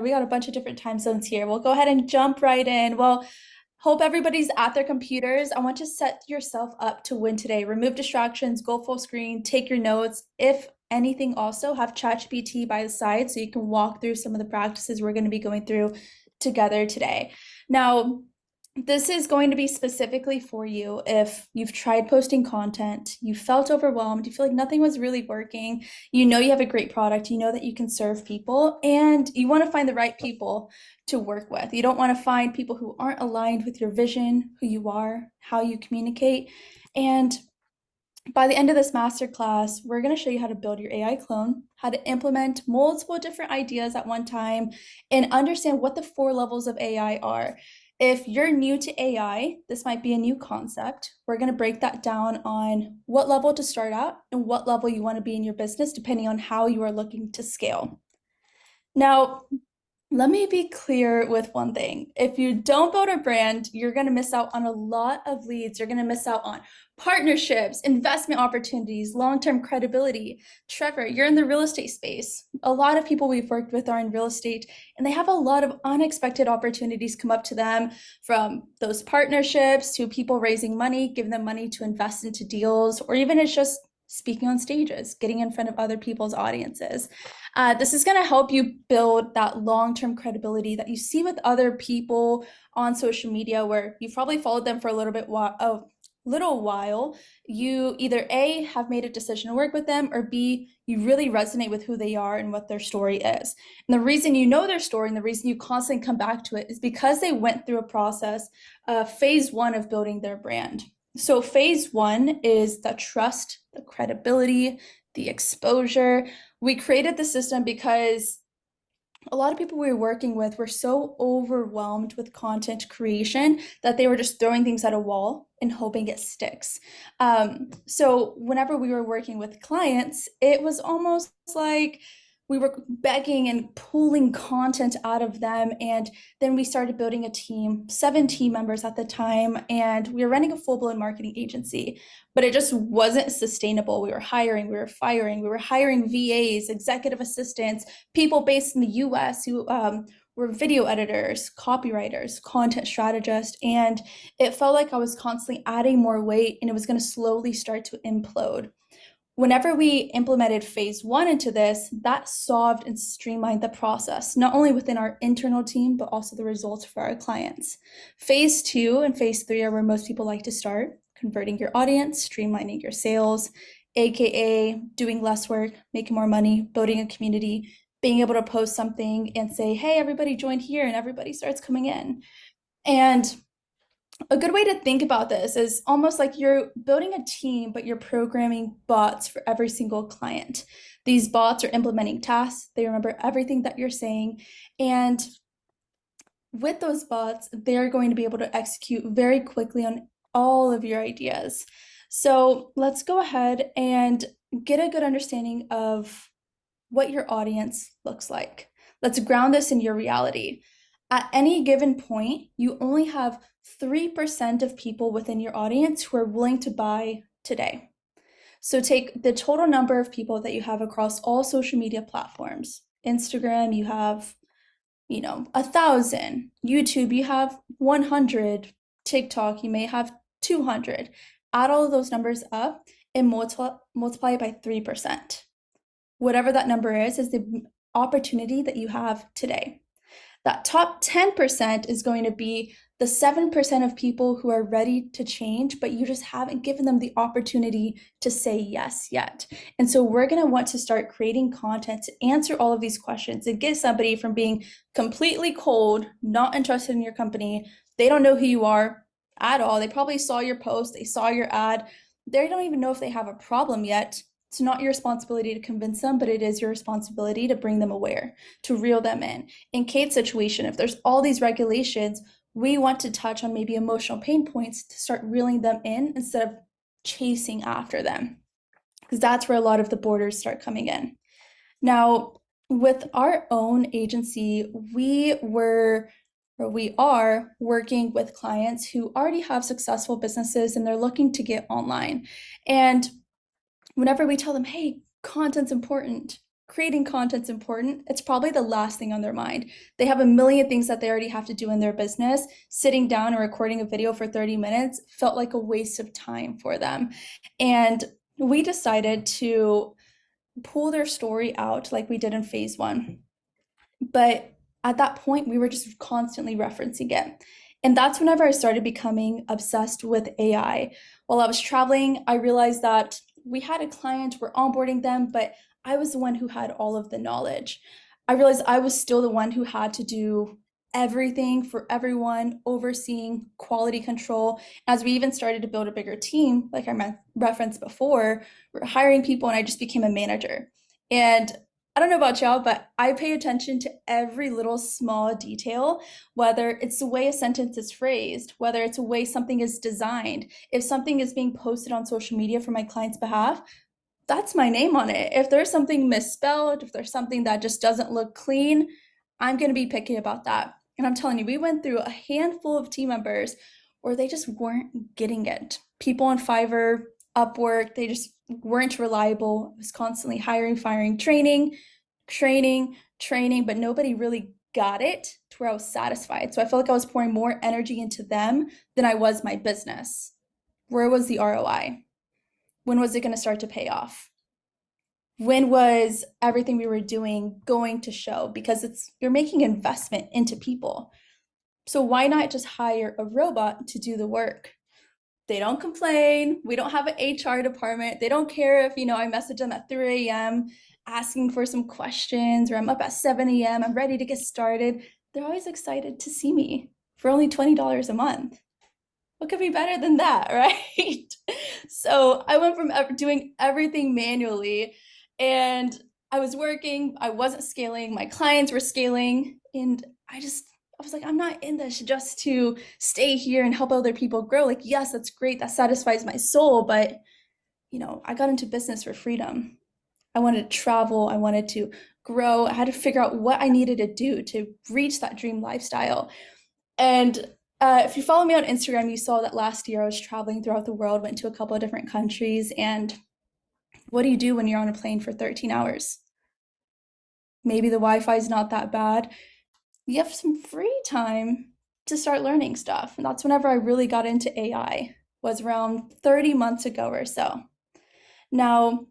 We got a bunch of different time zones here. We'll go ahead and jump right in. Well, hope everybody's at their computers. I want you to set yourself up to win today. Remove distractions, go full screen, take your notes. If anything, also have ChatGPT by the side so you can walk through some of the practices we're going to be going through together today. Now, this is going to be specifically for you if you've tried posting content, you felt overwhelmed, you feel like nothing was really working, you know you have a great product, you know that you can serve people, and you want to find the right people to work with. You don't want to find people who aren't aligned with your vision, who you are, how you communicate. And by the end of this masterclass, we're going to show you how to build your AI clone, how to implement multiple different ideas at one time, and understand what the 4 levels of AI are. If you're new to AI, this might be a new concept. We're going to break that down on what level to start at and what level you want to be in your business, depending on how you are looking to scale. Now, let me be clear with one thing. If you don't build a brand, you're going to miss out on a lot of leads. You're going to miss out on partnerships, investment opportunities, long-term credibility. Trevor, you're in the real estate space. A lot of people we've worked with are in real estate, and they have a lot of unexpected opportunities come up to them, from those partnerships to people raising money, giving them money to invest into deals, or even it's just speaking on stages, getting in front of other people's audiences. This is going to help you build that long-term credibility that you see with other people on social media, where you've probably followed them for a little while. You either A, have made a decision to work with them, or B, you really resonate with who they are and what their story is. And the reason you know their story and the reason you constantly come back to it is because they went through a process, phase 1 of building their brand. So phase 1 is the trust, the credibility, the exposure. We created the system because a lot of people we were working with were so overwhelmed with content creation that they were just throwing things at a wall and hoping it sticks. So whenever we were working with clients, it was almost like we were begging and pulling content out of them. And then we started building a team, 7 team members at the time, and we were running a full-blown marketing agency, but it just wasn't sustainable. We were hiring, we were firing, we were hiring VAs, executive assistants, people based in the US who were video editors, copywriters, content strategists, and it felt like I was constantly adding more weight and it was going to slowly start to implode. Whenever we implemented phase 1 into this, that solved and streamlined the process, not only within our internal team, but also the results for our clients. Phase 2 and phase 3 are where most people like to start: converting your audience, streamlining your sales, AKA doing less work, making more money, building a community, being able to post something and say, hey, everybody join here, and everybody starts coming in. And a good way to think about this is almost like you're building a team, but you're programming bots for every single client. These bots are implementing tasks. They remember everything that you're saying. And with those bots, they're going to be able to execute very quickly on all of your ideas. So let's go ahead and get a good understanding of what your audience looks like. Let's ground this in your reality. At any given point, you only have 3% of people within your audience who are willing to buy today. So take the total number of people that you have across all social media platforms. Instagram, you have, 1,000. YouTube, you have 100. TikTok, you may have 200. Add all of those numbers up and multiply it by 3%. Whatever that number is the opportunity that you have today. That top 10% is going to be the 7% of people who are ready to change, but you just haven't given them the opportunity to say yes yet. And so we're going to want to start creating content to answer all of these questions and get somebody from being completely cold, not interested in your company. They don't know who you are at all. They probably saw your post, they saw your ad. They don't even know if they have a problem yet. It's not your responsibility to convince them, but it is your responsibility to bring them aware, to reel them in. In Kate's situation, if there's all these regulations, we want to touch on maybe emotional pain points to start reeling them in instead of chasing after them, because that's where a lot of the borders start coming in. Now, with our own agency, we are working with clients who already have successful businesses and they're looking to get online. And whenever we tell them, hey, content's important, creating content's important, it's probably the last thing on their mind. They have a million things that they already have to do in their business. Sitting down and recording a video for 30 minutes felt like a waste of time for them. And we decided to pull their story out like we did in phase one. But at that point, we were just constantly referencing it. And that's whenever I started becoming obsessed with AI. While I was traveling, I realized that we had a client, we're onboarding them, but I was the one who had all of the knowledge. I realized I was still the one who had to do everything for everyone, overseeing quality control. As we even started to build a bigger team, like I referenced before, we're hiring people and I just became a manager. And I don't know about y'all, but I pay attention to every little small detail, whether it's the way a sentence is phrased, whether it's the way something is designed. If something is being posted on social media for my client's behalf, that's my name on it. If there's something misspelled, if there's something that just doesn't look clean, I'm going to be picky about that. And I'm telling you, we went through a handful of team members where they just weren't getting it. People on Fiverr, Upwork, they just weren't reliable. I was constantly hiring, firing, training, but nobody really got it to where I was satisfied. So I felt like I was pouring more energy into them than I was my business. Where was the ROI? When was it going to start to pay off? When was everything we were doing going to show? Because you're making investment into people. So why not just hire a robot to do the work? They don't complain. We don't have an HR department. They don't care if, I message them at 3 a.m. asking for some questions, or I'm up at 7 a.m. I'm ready to get started. They're always excited to see me for only $20 a month. What could be better than that, right? So I went from doing everything manually, and I was working, I wasn't scaling, my clients were scaling, and I was like, I'm not in this just to stay here and help other people grow. Like, yes, that's great, that satisfies my soul, but I got into business for freedom. I wanted to travel, I wanted to grow, I had to figure out what I needed to do to reach that dream lifestyle. And if you follow me on Instagram, you saw that last year I was traveling throughout the world, went to a couple of different countries. And what do you do when you're on a plane for 13 hours? Maybe the Wi-Fi is not that bad. You have some free time to start learning stuff. And that's whenever I really got into AI, was around 30 months ago or so. Now,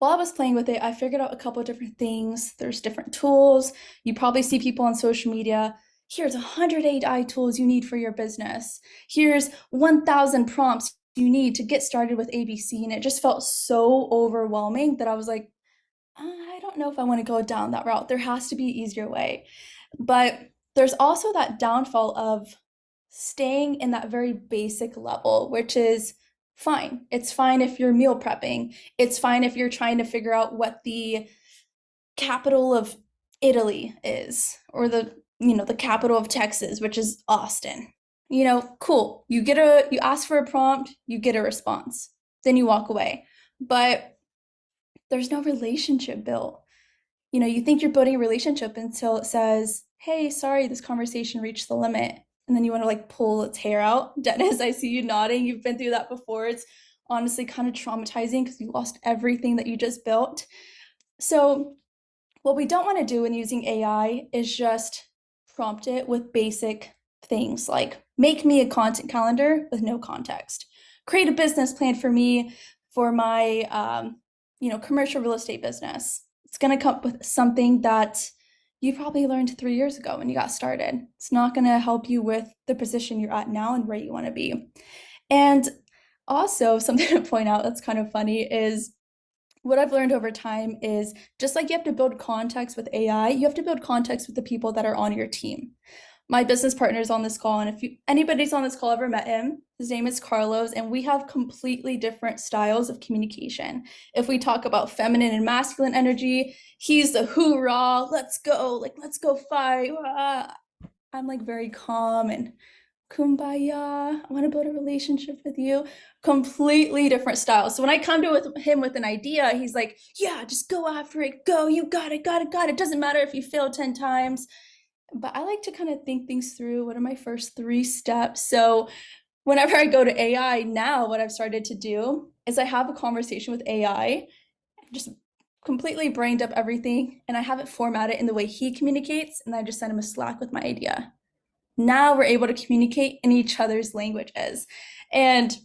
while I was playing with it, I figured out a couple of different things. There's different tools. You probably see people on social media. Here's 100 AI tools you need for your business. Here's 1,000 prompts you need to get started with ABC. And it just felt so overwhelming that I was like, I don't know if I want to go down that route. There has to be an easier way. But there's also that downfall of staying in that very basic level, which is fine. It's fine if you're meal prepping. It's fine if you're trying to figure out what the capital of Italy is, or the capital of Texas, which is Austin. Cool. You ask for a prompt, you get a response. Then you walk away. But there's no relationship built. You think you're building a relationship until it says, hey, sorry, this conversation reached the limit. And then you want to pull its hair out. Dennis, I see you nodding. You've been through that before. It's honestly kind of traumatizing because you lost everything that you just built. So what we don't want to do when using AI is just prompt it with basic things like make me a content calendar with no context. Create a business plan for me for my commercial real estate business. It's going to come up with something that you probably learned 3 years ago when you got started. It's not going to help you with the position you're at now and where you want to be. And also, something to point out that's kind of funny is what I've learned over time is just like you have to build context with AI, you have to build context with the people that are on your team. My business partner is on this call, and if anybody's on this call ever met him, his name is Carlos, and we have completely different styles of communication. If we talk about feminine and masculine energy, he's the hoorah, let's go, let's go fight. I'm very calm and kumbaya, I want to build a relationship with you. Completely different styles. So when I come to him with an idea, he's like, yeah, just go after it, go, you got it. Doesn't matter if you fail 10 times. But I like to kind of think things through. What are my first 3 steps? So whenever I go to AI now, what I've started to do is I have a conversation with AI, just completely brained up everything, and I have it formatted in the way he communicates, and I just send him a Slack with my idea. Now we're able to communicate in each other's languages. And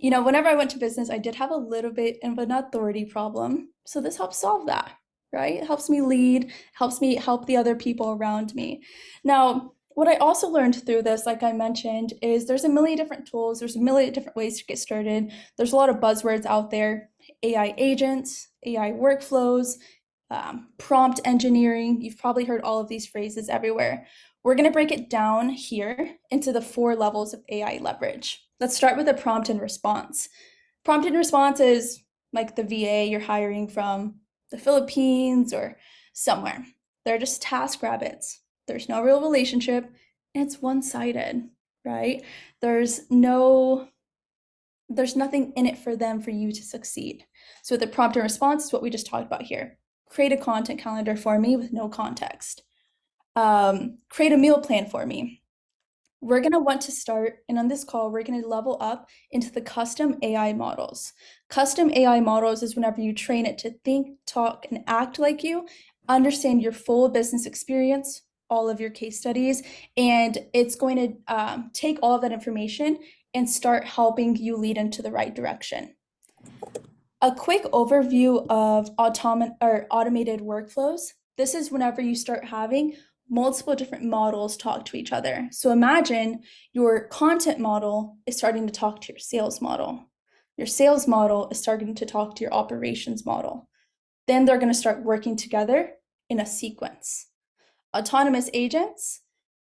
whenever I went to business, I did have a little bit of an authority problem. So this helps solve that, right? It helps me lead, helps me help the other people around me. Now, what I also learned through this, like I mentioned, is there's a million different tools, there's a million different ways to get started. There's a lot of buzzwords out there: AI agents, AI workflows, prompt engineering. You've probably heard all of these phrases everywhere. We're going to break it down here into the 4 levels of AI leverage. Let's start with a prompt and response. Prompt and response is like the VA you're hiring from the Philippines or somewhere. They're just task rabbits. There's no real relationship, and it's one-sided, right? There's nothing in it for them for you to succeed. So the prompt and response is what we just talked about here. Create a content calendar for me with no context. Create a meal plan for me. We're going to want to start, and on this call, we're going to level up into the custom AI models. Custom AI models is whenever you train it to think, talk, and act like you, understand your full business experience, all of your case studies, and it's going to take all of that information and start helping you lead into the right direction. A quick overview of automated workflows. This is whenever you start having multiple different models talk to each other. So imagine your content model is starting to talk to your sales model. Your sales model is starting to talk to your operations model. Then they're going to start working together in a sequence. Autonomous agents,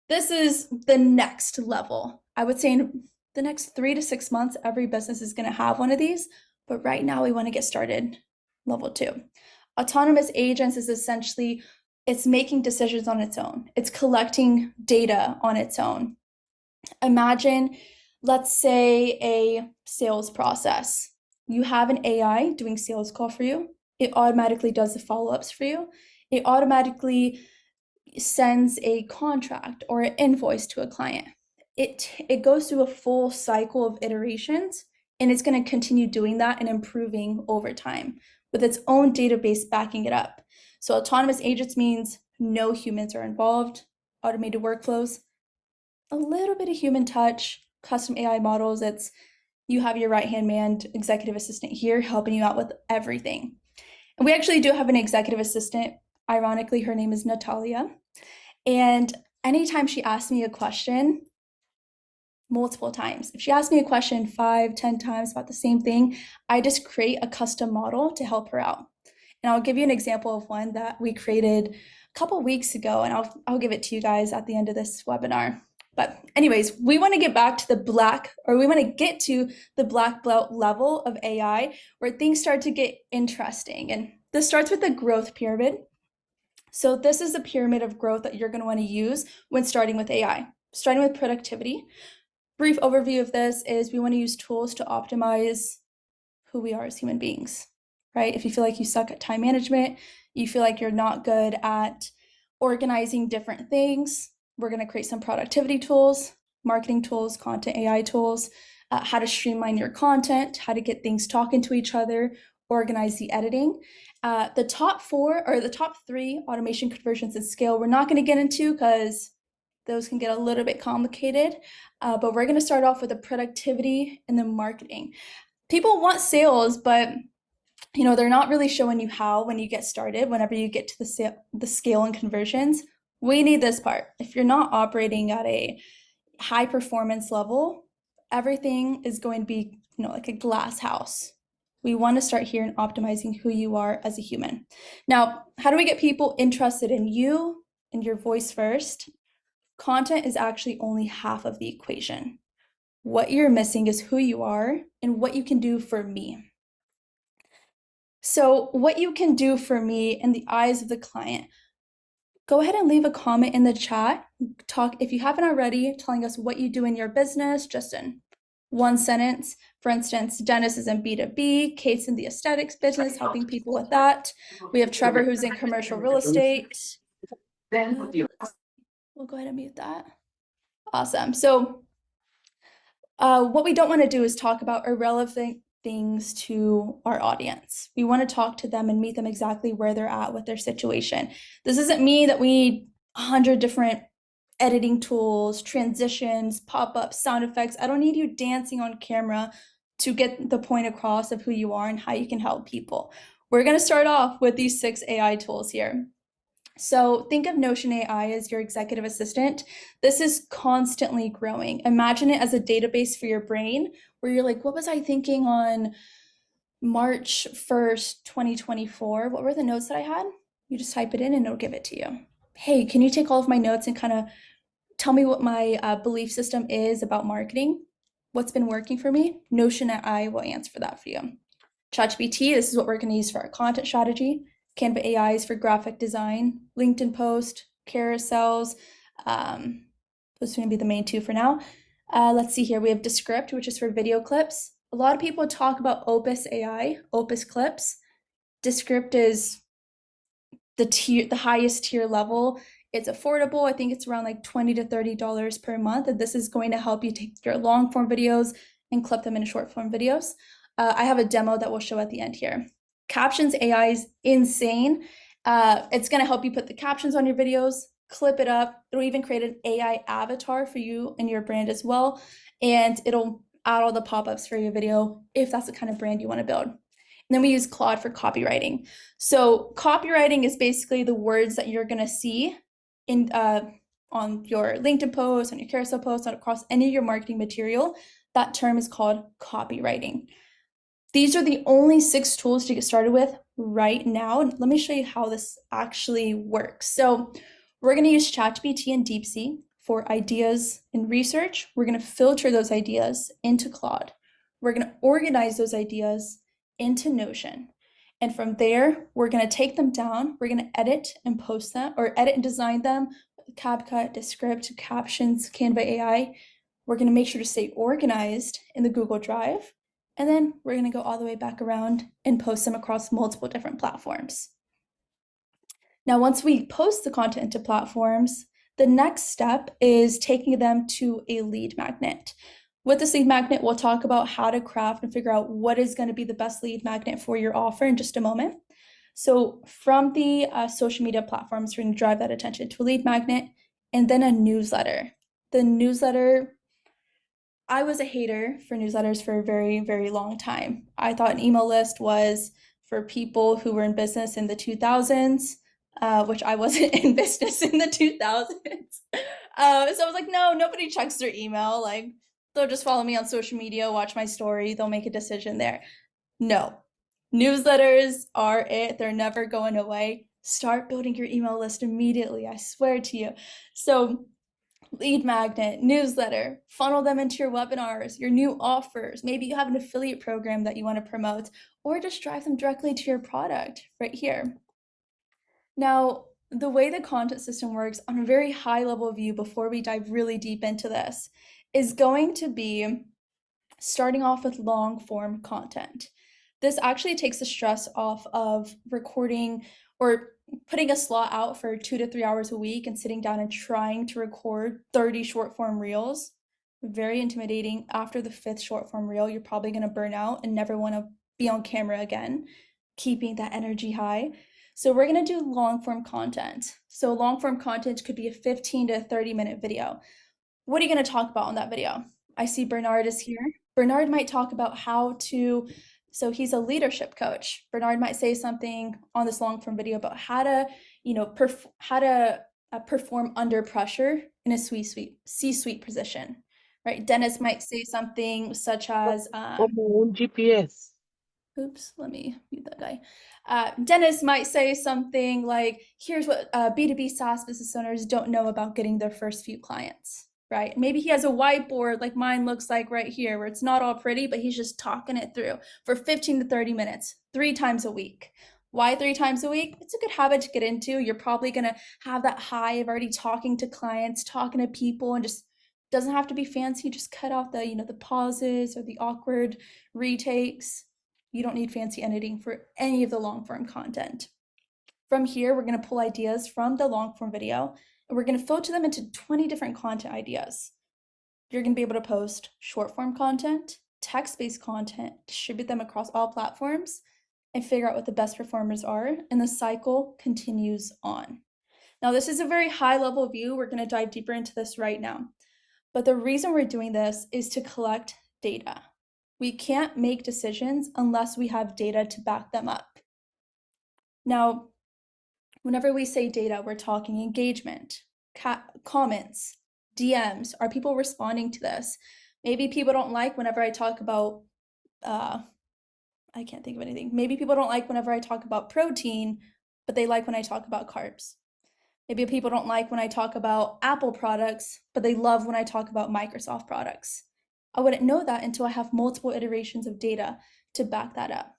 this is the next level. I would say in the next 3 to 6 months, every business is going to have one of these, but right now we want to get started level 2. Autonomous agents is essentially, it's making decisions on its own. It's collecting data on its own. Imagine, let's say, a sales process. You have an AI doing sales call for you. It automatically does the follow-ups for you. It automatically sends a contract or an invoice to a client. It goes through a full cycle of iterations, and it's going to continue doing that and improving over time with its own database backing it up. So autonomous agents means no humans are involved. Automated workflows, a little bit of human touch. Custom AI models, it's you have your right-hand man, executive assistant here helping you out with everything. And we actually do have an executive assistant. Ironically, her name is Natalia. And anytime she asks me a question, multiple times, if she asks me a question 5, 10 times about the same thing, I just create a custom model to help her out. And I'll give you an example of one that we created a couple weeks ago, and I'll give it to you guys at the end of this webinar. But anyways, we want to get back to we want to get to the black belt level of AI where things start to get interesting. And this starts with the growth pyramid. So this is a pyramid of growth that you're going to want to use when starting with AI. Starting with productivity. Brief overview of this is we want to use tools to optimize who we are as human beings, right? If you feel like you suck at time management, you feel like you're not good at organizing different things, we're going to create some productivity tools, marketing tools, content AI tools, how to streamline your content, how to get things talking to each other, organize the editing. The top 3 automation conversions and scale, we're not going to get into because those can get a little bit complicated, but we're going to start off with the productivity and the marketing. People want sales, but they're not really showing you how when you get started. Whenever you get to the scale and conversions, we need this part. If you're not operating at a high performance level, everything is going to be like a glass house. We want to start here in optimizing who you are as a human. Now, how do we get people interested in you and your voice first? Content is actually only half of the equation. What you're missing is who you are and what you can do for me. So what you can do for me in the eyes of the client, go ahead and leave a comment in the chat. Talk, if you haven't already, telling us what you do in your business, just in one sentence. For instance, Dennis is in B2B, Kate's in the aesthetics business, helping people with that. We have Trevor who's in commercial real estate. We'll go ahead and mute that. Awesome. So what we don't want to do is talk about irrelevant things to our audience. We want to talk to them and meet them exactly where they're at with their situation. This doesn't mean that we need 100 different editing tools, transitions, pop-ups, sound effects. I don't need you dancing on camera to get the point across of who you are and how you can help people. We're going to start off with these 6 AI tools here. So think of Notion AI as your executive assistant. This is constantly growing. Imagine it as a database for your brain where you're like, what was I thinking on March 1st, 2024? What were the notes that I had? You just type it in and it'll give it to you. Hey, can you take all of my notes and kind of tell me what my belief system is about marketing? What's been working for me? Notion AI will answer that for you. ChatGPT, this is what we're going to use for our content strategy. Canva AI is for graphic design. LinkedIn post, carousels. Those are going to be the main 2 for now. Let's see here. We have Descript, which is for video clips. A lot of people talk about Opus AI, Opus Clips. Descript is the highest tier level. It's affordable. I think it's around like $20 to $30 per month. And this is going to help you take your long form videos and clip them into short form videos. I have a demo that we'll show at the end here. Captions AI is insane. It's going to help you put the captions on your videos, clip it up. It'll even create an AI avatar for you and your brand as well. And it'll add all the pop-ups for your video if that's the kind of brand you want to build. And then we use Claude for copywriting. So copywriting is basically the words that you're going to see in on your LinkedIn post, on your carousel post, across any of your marketing material. That term is called copywriting. These are the only 6 tools to get started with right now. And let me show you how this actually works. So we're going to use ChatGPT and DeepSeek for ideas and research. We're going to filter those ideas into Claude. We're going to organize those ideas into Notion. And from there, we're going to take them down. We're going to edit and post them, or edit and design them with CapCut, Descript, Captions, Canva AI. We're going to make sure to stay organized in the Google Drive. And then we're going to go all the way back around and post them across multiple different platforms. Now, once we post the content into platforms, the next step is taking them to a lead magnet. With this lead magnet, we'll talk about how to craft and figure out what is going to be the best lead magnet for your offer in just a moment. So from the social media platforms, we're going to drive that attention to a lead magnet and then a newsletter. The newsletter, I was a hater for newsletters for a very, very long time. I thought an email list was for people who were in business in the 2000s, which I wasn't in business in the 2000s. So I was like, no, nobody checks their email. Like, they'll just follow me on social media, watch my story, they'll make a decision there. No, newsletters are it. They're never going away. Start building your email list immediately, I swear to you. So lead magnet, newsletter, funnel them into your webinars, your new offers. Maybe you have an affiliate program that you want to promote, or just drive them directly to your product right here. Now, the way the content system works on a very high level view before we dive really deep into this is going to be starting off with long form content. This actually takes the stress off of recording or putting a slot out for 2 to 3 hours a week and sitting down and trying to record 30 short form reels. Very intimidating. After the 5th short form reel, you're probably going to burn out and never want to be on camera again, keeping that energy high. So we're going to do long form content. So long form content could be a 15 to 30-minute video. What are you going to talk about on that video? I see Bernard is here. Bernard might talk about so he's a leadership coach. Bernard might say something on this long form video about how to, perform under pressure in a C-suite position, right? Dennis might say something such as, GPS. oops, let me mute that guy. Dennis might say something like, here's what B2B SaaS business owners don't know about getting their first few clients, right? Maybe he has a whiteboard like mine looks like right here, where it's not all pretty, but he's just talking it through for 15 to 30 minutes, 3 times a week. Why 3 times a week? It's a good habit to get into. You're probably going to have that high of already talking to clients, talking to people, and just doesn't have to be fancy. Just cut out the, the pauses or the awkward retakes. You don't need fancy editing for any of the long form content. From here, we're going to pull ideas from the long form video, and we're going to filter them into 20 different content ideas. You're going to be able to post short form content, text-based content, distribute them across all platforms, and figure out what the best performers are, and the cycle continues on. Now, this is a very high-level view. We're going to dive deeper into this right now. But the reason we're doing this is to collect data. We can't make decisions unless we have data to back them up. Now, whenever we say data, we're talking engagement, comments, DMs. Are people responding to this? Maybe people don't like whenever I talk about, I can't think of anything. Maybe people don't like whenever I talk about protein, but they like when I talk about carbs. Maybe people don't like when I talk about Apple products, but they love when I talk about Microsoft products. I wouldn't know that until I have multiple iterations of data to back that up.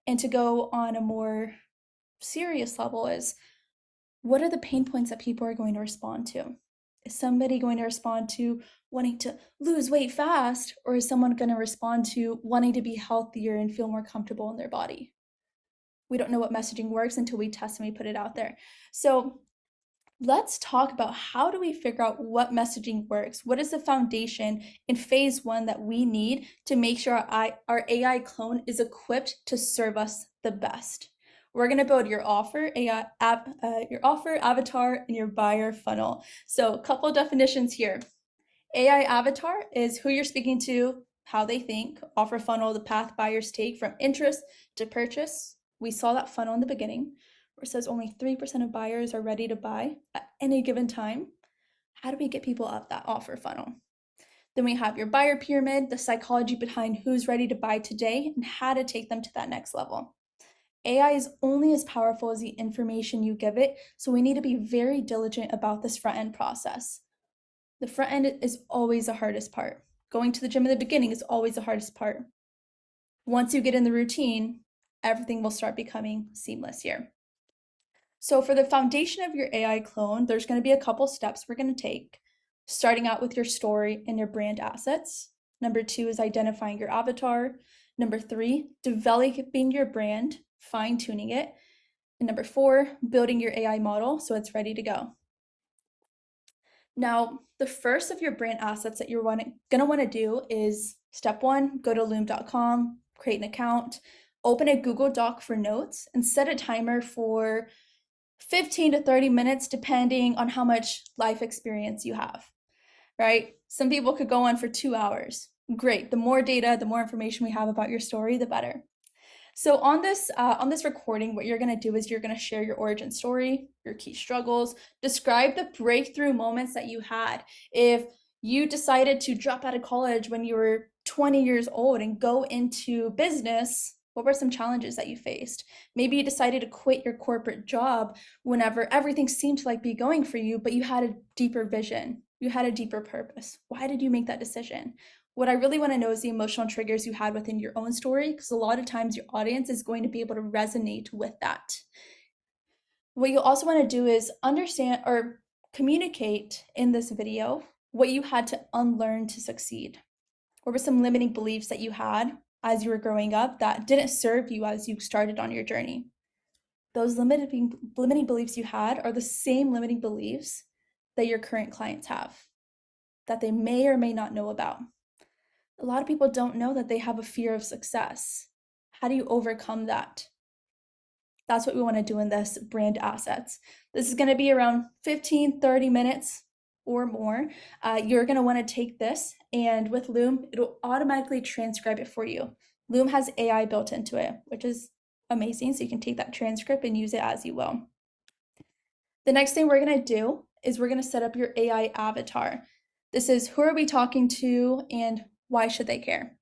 And to go on a more serious level is, what are the pain points that people are going to respond to? Is somebody going to respond to wanting to lose weight fast, or is someone going to respond to wanting to be healthier and feel more comfortable in their body? We don't know what messaging works until we test and we put it out there. So let's talk about, how do we figure out what messaging works? What is the foundation in phase one that we need to make sure our AI clone is equipped to serve us the best? We're going to build your offer, your offer, avatar, and your buyer funnel. So a couple of definitions here. AI avatar is who you're speaking to, how they think. Offer funnel, the path buyers take from interest to purchase. We saw that funnel in the beginning, where it says only 3% of buyers are ready to buy at any given time. How do we get people up that offer funnel? Then we have your buyer pyramid, the psychology behind who's ready to buy today and how to take them to that next level. AI is only as powerful as the information you give it, so we need to be very diligent about this front-end process. The front end is always the hardest part. Going to the gym in the beginning is always the hardest part. Once you get in the routine, everything will start becoming seamless here. So for the foundation of your AI clone, there's going to be a couple steps we're going to take, starting out with your story and your brand assets. Number 2 is identifying your avatar. Number 3, developing your brand, fine-tuning it. And number 4, building your AI model so it's ready to go. Now, the first of your brand assets that you're going to want to do is, step 1, go to loom.com, create an account, open a Google Doc for notes, and set a timer for 15 to 30 minutes, depending on how much life experience you have, right? Some people could go on for 2 hours. Great. The more data, the more information we have about your story, the better. So on this recording, what you're going to do is you're going to share your origin story, your key struggles, describe the breakthrough moments that you had. If you decided to drop out of college when you were 20 years old and go into business, what were some challenges that you faced? Maybe you decided to quit your corporate job whenever everything seemed to be going for you, but you had a deeper vision. You had a deeper purpose. Why did you make that decision? What I really want to know is the emotional triggers you had within your own story, because a lot of times your audience is going to be able to resonate with that. What you also want to do is understand or communicate in this video what you had to unlearn to succeed. What were some limiting beliefs that you had as you were growing up that didn't serve you as you started on your journey? Those limiting beliefs you had are the same limiting beliefs that your current clients have, that they may or may not know about. A lot of people don't know that they have a fear of success. How do you overcome that? That's what we want to do in this brand assets. This is going to be around 15, 30 minutes or more. You're going to want to take this, and with Loom, it'll automatically transcribe it for you. Loom has AI built into it, which is amazing. So you can take that transcript and use it as you will. The next thing we're going to do is we're going to set up your AI avatar. This is, who are we talking to and why should they care?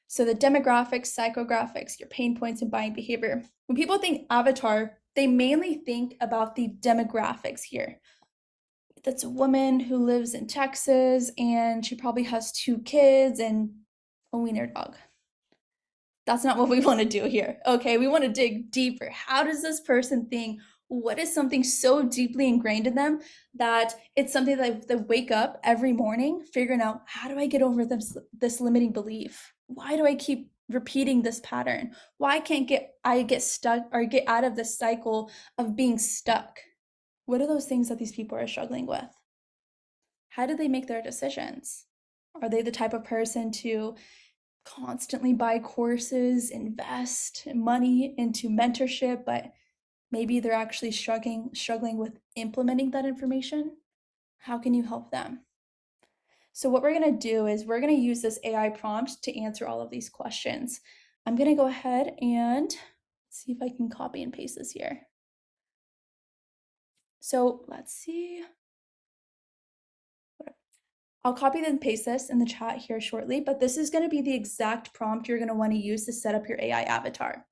So the demographics, psychographics, your pain points, and buying behavior. When people think avatar, they mainly think about the demographics here. That's a woman who lives in Texas and she probably has 2 kids and a wiener dog. That's not what we want to do here. Okay, we want to dig deeper. How does this person think? What is something so deeply ingrained in them that it's something that they wake up every morning figuring out, how do I get over this limiting belief? Why do I keep repeating this pattern? Why can't I get stuck or get out of this cycle of being stuck? What are those things that these people are struggling with? How do they make their decisions? Are they the type of person to constantly buy courses, invest money into mentorship, but maybe they're actually struggling with implementing that information. How can you help them? So what we're going to do is we're going to use this AI prompt to answer all of these questions. I'm going to go ahead and see if I can copy and paste this here. So let's see. I'll copy and paste this in the chat here shortly, but this is going to be the exact prompt you're going to want to use to set up your AI avatar.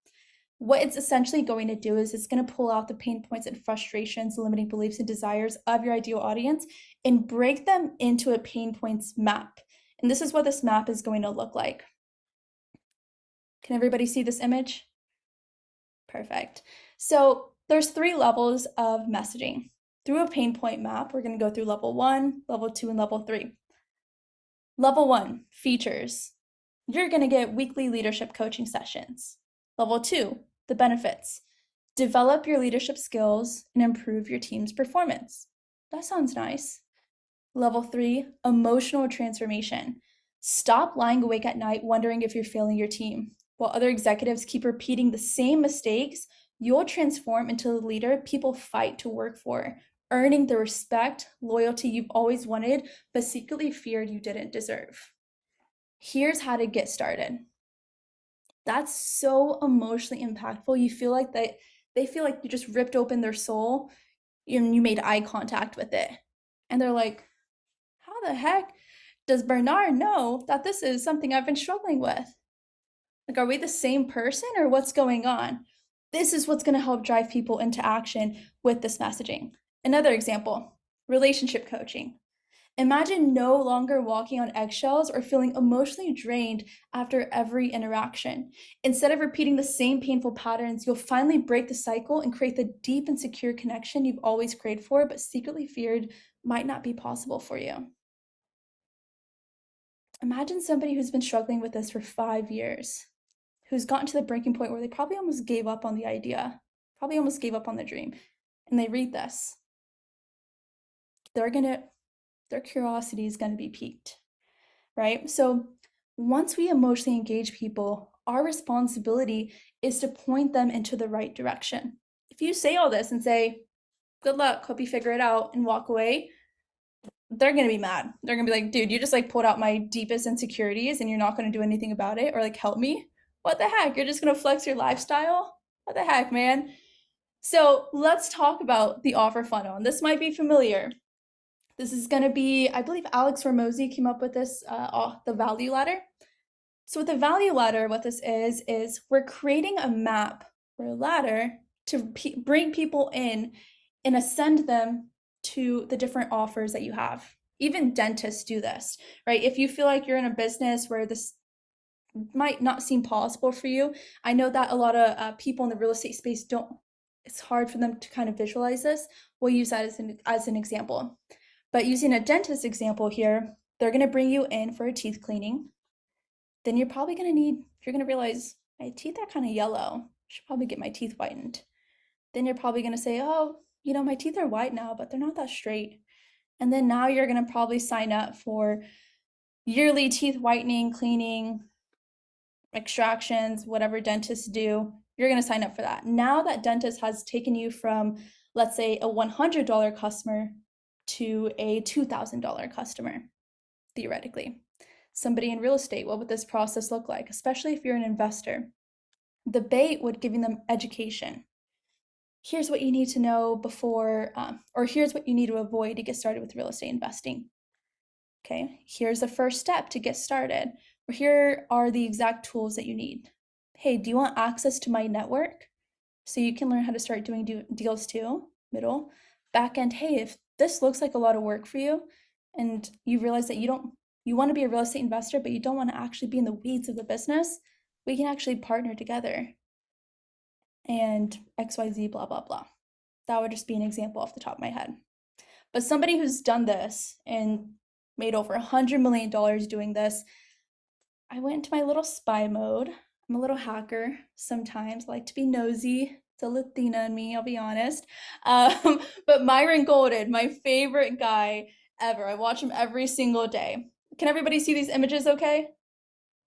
What it's essentially going to do is it's going to pull out the pain points and frustrations, limiting beliefs and desires of your ideal audience and break them into a pain points map. And this is what this map is going to look like. Can everybody see this image? Perfect. So there's 3 levels of messaging. Through a pain point map, we're going to go through level 1, level 2, and level 3. Level 1, features. You're going to get weekly leadership coaching sessions. Level 2, the benefits. Develop your leadership skills and improve your team's performance. That sounds nice. Level 3, emotional transformation. Stop lying awake at night wondering if you're failing your team. While other executives keep repeating the same mistakes, you'll transform into the leader people fight to work for, earning the respect, loyalty you've always wanted, but secretly feared you didn't deserve. Here's how to get started. That's so emotionally impactful. You feel like they feel like you just ripped open their soul and you made eye contact with it. And they're like, how the heck does Bernard know that this is something I've been struggling with? Like, are we the same person or what's going on? This is what's going to help drive people into action with this messaging. Another example, relationship coaching. Imagine no longer walking on eggshells or feeling emotionally drained after every interaction. Instead of repeating the same painful patterns, you'll finally break the cycle and create the deep and secure connection you've always craved for, but secretly feared might not be possible for you. Imagine somebody who's been struggling with this for 5 years, who's gotten to the breaking point where they probably almost gave up on the idea, probably almost gave up on the dream, and they read this. Their curiosity is going to be piqued, right? So once we emotionally engage people, our responsibility is to point them into the right direction. If you say all this and say, good luck, hope you figure it out, and walk away, they're going to be mad. They're going to be like, dude, you just like pulled out my deepest insecurities and you're not going to do anything about it or like help me. What the heck? You're just going to flex your lifestyle? What the heck, man? So let's talk about the offer funnel. And this might be familiar. This is going to be, I believe Alex Ramosi came up with this, the value ladder. So with the value ladder, what this is we're creating a map or a ladder to bring people in and ascend them to the different offers that you have. Even dentists do this, right? If you feel like you're in a business where this might not seem possible for you, I know that a lot of people in the real estate space don't, it's hard for them to kind of visualize this. We'll use that as an example. But using a dentist example here, they're going to bring you in for a teeth cleaning. Then you're probably going to you're going to realize my teeth are kind of yellow. I should probably get my teeth whitened. Then you're probably going to say, oh, you know, my teeth are white now, but they're not that straight. And then now you're going to probably sign up for yearly teeth whitening, cleaning, extractions, whatever dentists do. You're going to sign up for that. Now that dentist has taken you from, let's say, a $100 customer to a $2,000 customer, theoretically. Somebody in real estate, what would this process look like, especially if you're an investor? The bait would giving them education. Here's what you need to know before, or here's what you need to avoid to get started with real estate investing. Okay, here's the first step to get started. Or here are the exact tools that you need. Hey, do you want access to my network so you can learn how to start doing deals too? Middle, back end, hey, if this looks like a lot of work for you and you realize that you want to be a real estate investor, but you don't want to actually be in the weeds of the business, we can actually partner together and XYZ, blah, blah, blah. That would just be an example off the top of my head. But somebody who's done this and made over $100 million doing this, I went into my little spy mode. I'm a little hacker sometimes. I like to be nosy. It's a Latina in me, I'll be honest. But Myron Golden, my favorite guy ever. I watch him every single day. Can everybody see these images okay?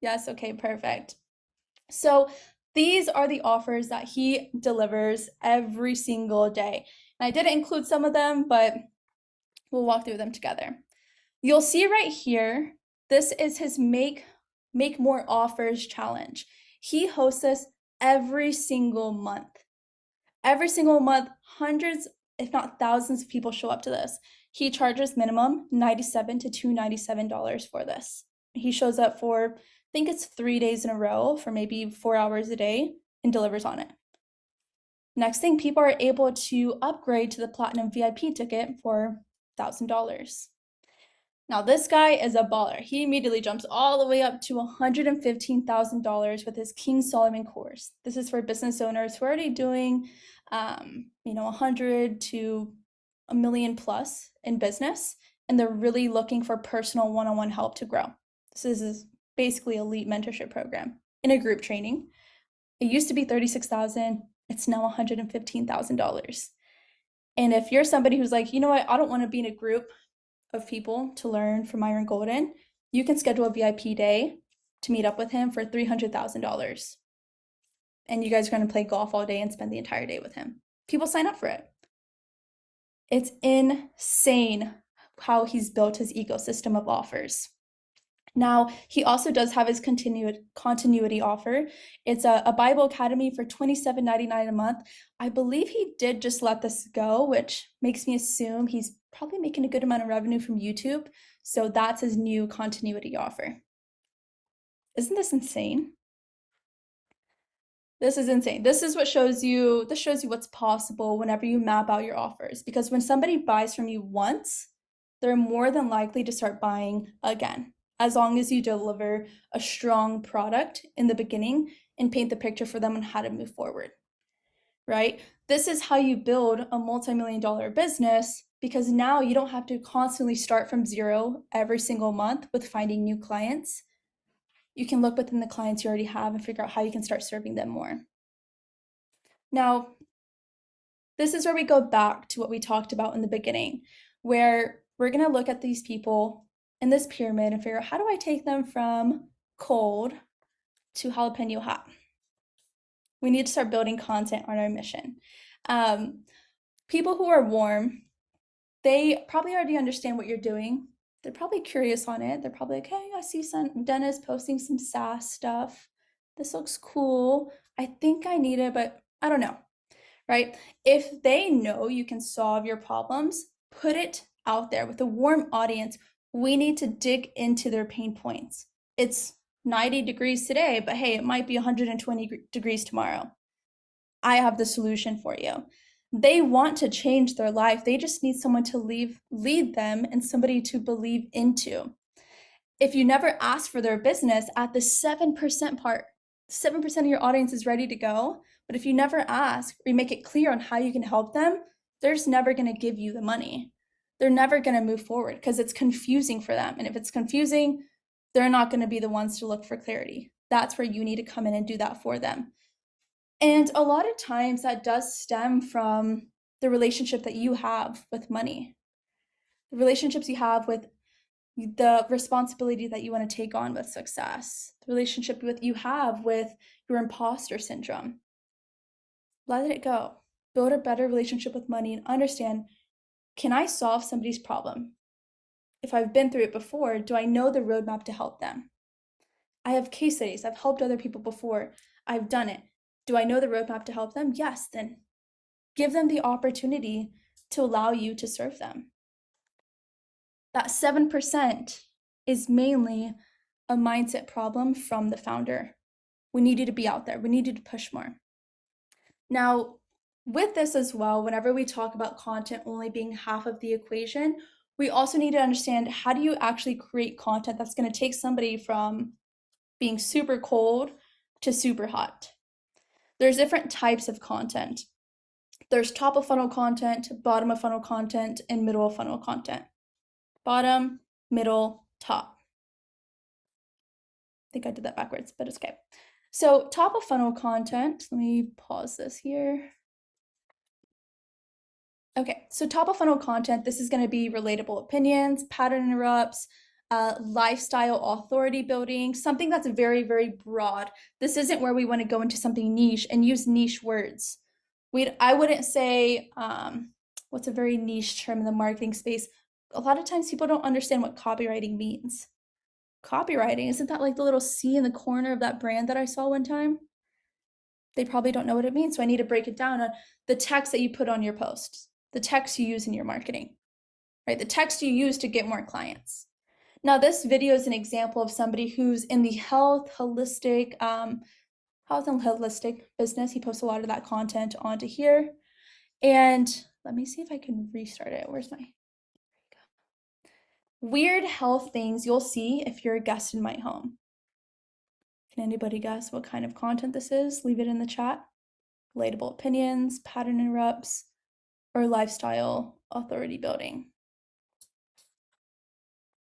Yes, okay, perfect. So these are the offers that he delivers every single day. And I didn't include some of them, but we'll walk through them together. You'll see right here, this is his make more offers challenge. He hosts this every single month. Every single month, hundreds, if not thousands of people show up to this. He charges minimum $97 to $297 for this. He shows up for, I think it's 3 days in a row for maybe 4 hours a day and delivers on it. Next thing, people are able to upgrade to the Platinum VIP ticket for $1,000. Now, this guy is a baller. He immediately jumps all the way up to $115,000 with his King Solomon course. This is for business owners who are already doing, 100 to a million plus in business, and they're really looking for personal one-on-one help to grow. This is basically elite mentorship program in a group training. It used to be $36,000. It's now $115,000. And if you're somebody who's like, you know what, I don't want to be in a group of people to learn from Myron Golden, you can schedule a VIP day to meet up with him for $300,000. And you guys are going to play golf all day and spend the entire day with him. People sign up for it. It's insane how he's built his ecosystem of offers. Now, he also does have his continuity offer. It's a Bible Academy for $27.99 a month. I believe he did just let this go, which makes me assume he's probably making a good amount of revenue from YouTube. So that's his new continuity offer. Isn't this insane? This is insane. This is what shows you what's possible whenever you map out your offers. Because when somebody buys from you once, they're more than likely to start buying again, as long as you deliver a strong product in the beginning and paint the picture for them on how to move forward, right? This is how you build a multi-million-dollar business, because now you don't have to constantly start from zero every single month with finding new clients. You can look within the clients you already have and figure out how you can start serving them more. Now, this is where we go back to what we talked about in the beginning, where we're going to look at these people in this pyramid and figure out, how do I take them from cold to jalapeno hot? We need to start building content on our mission. People who are warm, they probably already understand what you're doing. They're probably curious on it. They're probably like, hey, I see Dennis posting some SaaS stuff. This looks cool. I think I need it, but I don't know, right? If they know you can solve your problems, put it out there with a warm audience. We need to dig into their pain points. It's 90 degrees today, but hey, it might be 120 degrees tomorrow. I have the solution for you. They want to change their life. They just need someone to lead them and somebody to believe into. If you never ask for their business at the 7% part, 7% of your audience is ready to go. But if you never ask or you make it clear on how you can help them, they're just never going to give you the money. They're never going to move forward because it's confusing for them. And if it's confusing, they're not going to be the ones to look for clarity. That's where you need to come in and do that for them. And a lot of times that does stem from the relationship that you have with money, the relationships you have with the responsibility that you want to take on with success, the relationship you have with your imposter syndrome. Let it go. Build a better relationship with money and understand, can I solve somebody's problem? If I've been through it before, do I know the roadmap to help them? I have case studies. I've helped other people before. I've done it. Do I know the roadmap to help them? Yes, then give them the opportunity to allow you to serve them. That 7% is mainly a mindset problem from the founder. We need you to be out there. We need you to push more. Now, with this as well, whenever we talk about content only being half of the equation, we also need to understand, how do you actually create content that's going to take somebody from being super cold to super hot? There's different types of content. There's top of funnel content, bottom of funnel content, and middle of funnel content. Bottom, middle, top. I think I did that backwards, but it's okay. So top of funnel content, let me pause this here. Okay, so top of funnel content, this is going to be relatable opinions, pattern interrupts, lifestyle authority building, something that's very, very broad. This isn't where we want to go into something niche and use niche words. I wouldn't say, what's a very niche term in the marketing space? A lot of times people don't understand what copywriting means. Copywriting, isn't that like the little C in the corner of that brand that I saw one time? They probably don't know what it means. So I need to break it down on the text that you put on your posts, the text you use in your marketing, right? The text you use to get more clients. Now, this video is an example of somebody who's in the health and holistic business. He posts a lot of that content onto here. And let me see if I can restart it. Where's my weird health things you'll see if you're a guest in my home? Can anybody guess what kind of content this is? Leave it in the chat. Relatable opinions, pattern interrupts, or lifestyle authority building.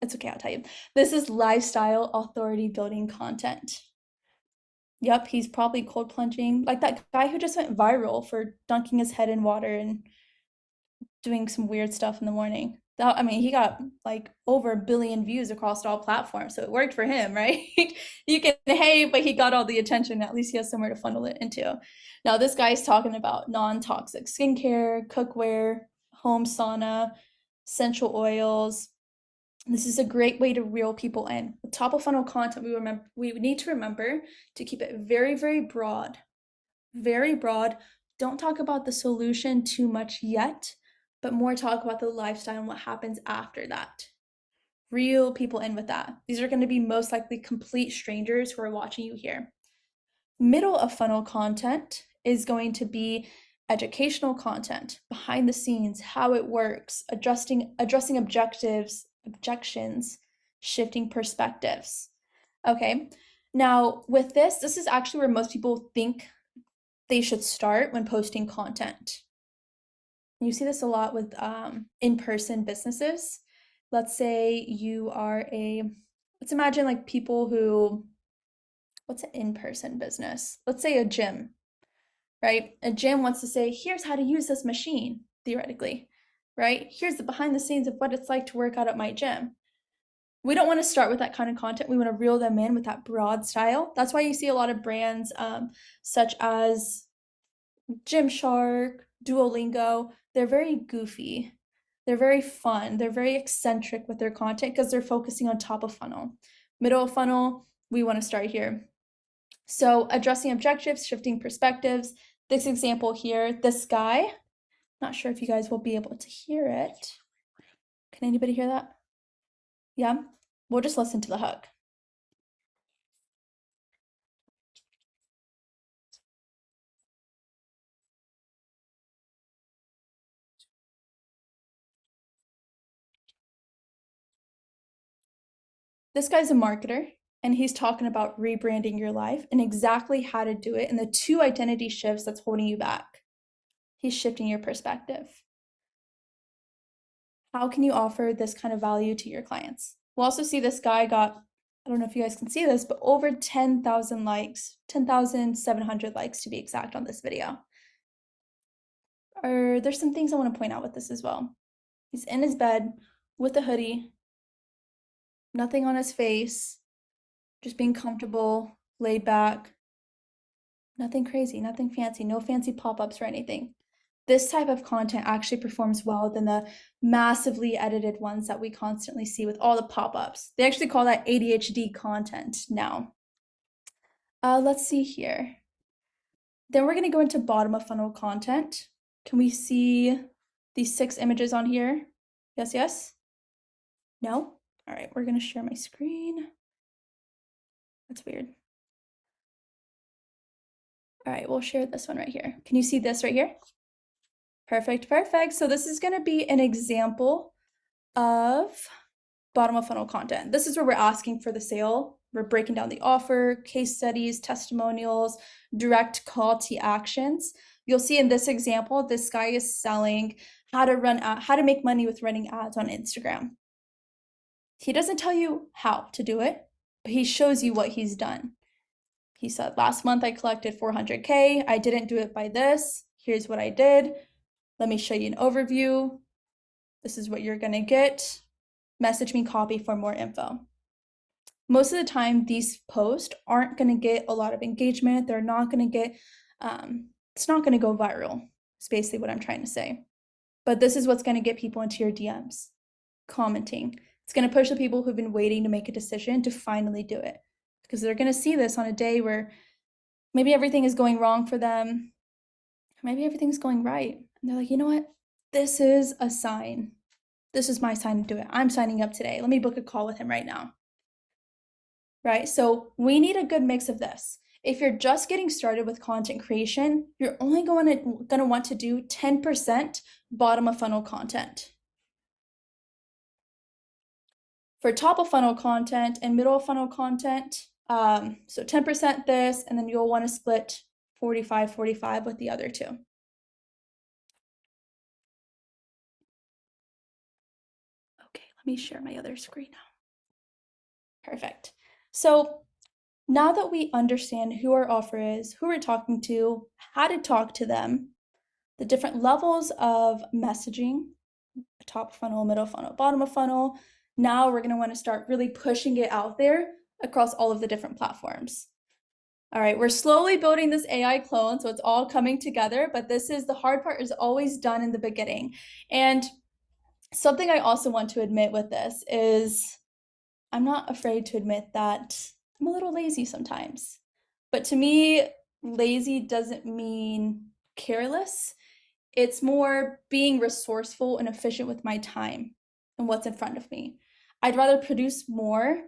It's okay, I'll tell you. This is lifestyle authority building content. Yep, he's probably cold plunging, like that guy who just went viral for dunking his head in water and doing some weird stuff in the morning. I mean, he got like over 1 billion views across all platforms, so it worked for him, right? You can hate, but he got all the attention. At least he has somewhere to funnel it into. Now, this guy's talking about non-toxic skincare, cookware, home sauna, essential oils. This is a great way to reel people in. With top of funnel content, we need to remember to keep it very, very broad. Very broad. Don't talk about the solution too much yet, but more talk about the lifestyle and what happens after that. Reel people in with that. These are going to be most likely complete strangers who are watching you here. Middle of funnel content is going to be educational content, behind the scenes, how it works, addressing objections, shifting perspectives. Okay, now with this is actually where most people think they should start when posting content. You see this a lot with in-person businesses. Let's say you are let's imagine like people who, what's an in-person business? Let's say a gym, right? A gym wants to say, here's how to use this machine, theoretically, right? Here's the behind the scenes of what it's like to work out at my gym. We don't want to start with that kind of content. We want to reel them in with that broad style. That's why you see a lot of brands such as Gymshark, Duolingo, they're very goofy. They're very fun. They're very eccentric with their content because they're focusing on top of funnel. Middle of funnel, we want to start here. So addressing objectives, shifting perspectives. This example here, this guy, not sure if you guys will be able to hear it. Can anybody hear that? Yeah, we'll just listen to the hook. This guy's a marketer, and he's talking about rebranding your life and exactly how to do it and the 2 identity shifts that's holding you back. He's shifting your perspective. How can you offer this kind of value to your clients? We'll also see this guy got, I don't know if you guys can see this, but over 10,000 likes, 10,700 likes to be exact on this video. There's some things I want to point out with this as well. He's in his bed with a hoodie, nothing on his face, just being comfortable, laid back. Nothing crazy, nothing fancy, no fancy pop-ups or anything. This type of content actually performs well than the massively edited ones that we constantly see with all the pop-ups. They actually call that ADHD content now. Let's see here. Then we're going to go into bottom of funnel content. Can we see these 6 images on here? Yes, yes? No? All right, we're going to share my screen. That's weird. All right, we'll share this one right here. Can you see this right here? Perfect, perfect. So this is going to be an example of bottom of funnel content. This is where we're asking for the sale. We're breaking down the offer, case studies, testimonials, direct call to actions. You'll see in this example, this guy is selling how to make money with running ads on Instagram. He doesn't tell you how to do it, but he shows you what he's done. He said, last month I collected 400K. I didn't do it by this. Here's what I did. Let me show you an overview. This is what you're going to get. message me copy for more info. Most of the time, these posts aren't going to get a lot of engagement. They're not going to get, it's not going to go viral. It's basically what I'm trying to say. But this is what's going to get people into your DMs, commenting. It's going to push the people who've been waiting to make a decision to finally do it, because they're going to see this on a day where maybe everything is going wrong for them. Maybe everything's going right. And they're like, you know what? This is a sign. This is my sign to do it. I'm signing up today. Let me book a call with him right now. Right? So we need a good mix of this. If you're just getting started with content creation, you're only going to want to do 10% bottom of funnel content. For top of funnel content and middle of funnel content, so 10% this, and then you'll want to split 45-45 with the other two. Okay, let me share my other screen now. Perfect. So now that we understand who our offer is, who we're talking to, how to talk to them, the different levels of messaging, top funnel, middle funnel, bottom of funnel, now we're going to want to start really pushing it out there across all of the different platforms. All right, we're slowly building this AI clone, so it's all coming together, but this is the hard part is always done in the beginning. And something I also want to admit with this is I'm not afraid to admit that I'm a little lazy sometimes. But to me, lazy doesn't mean careless. It's more being resourceful and efficient with my time and what's in front of me. I'd rather produce more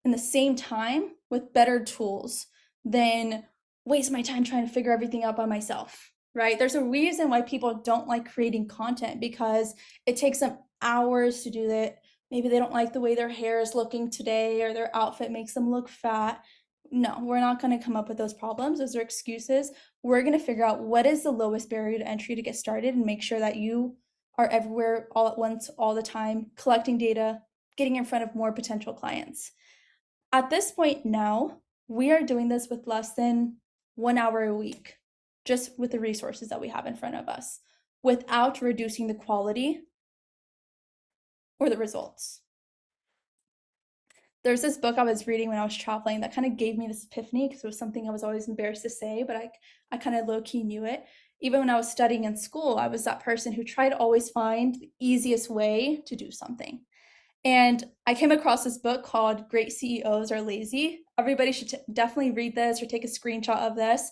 in the same time with better tools than waste my time trying to figure everything out by myself, right? There's a reason why people don't like creating content, because it takes them hours to do that. Maybe they don't like the way their hair is looking today, or their outfit makes them look fat. No, we're not going to come up with those problems. Those are excuses. We're going to figure out what is the lowest barrier to entry to get started and make sure that you are everywhere all at once, all the time, collecting data, getting in front of more potential clients. At this point now, we are doing this with less than 1 hour a week, just with the resources that we have in front of us, without reducing the quality or the results. There's this book I was reading when I was traveling that kind of gave me this epiphany, because it was something I was always embarrassed to say, but I kind of low-key knew it. Even when I was studying in school, I was that person who tried to always find the easiest way to do something. And I came across this book called Great CEOs Are Lazy. Everybody should definitely read this or take a screenshot of this.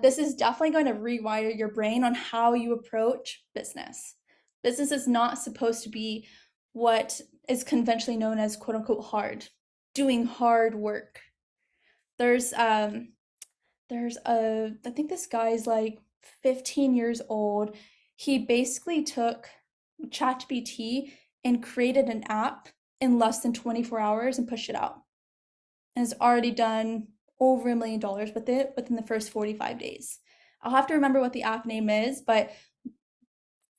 This is definitely going to rewire your brain on how you approach business. Business is not supposed to be what is conventionally known as quote unquote hard, doing hard work. There's I think this guy's like 15 years old. He basically took ChatGPT and created an app in less than 24 hours and pushed it out. And has already done over $1 million with it within the first 45 days. I'll have to remember what the app name is, but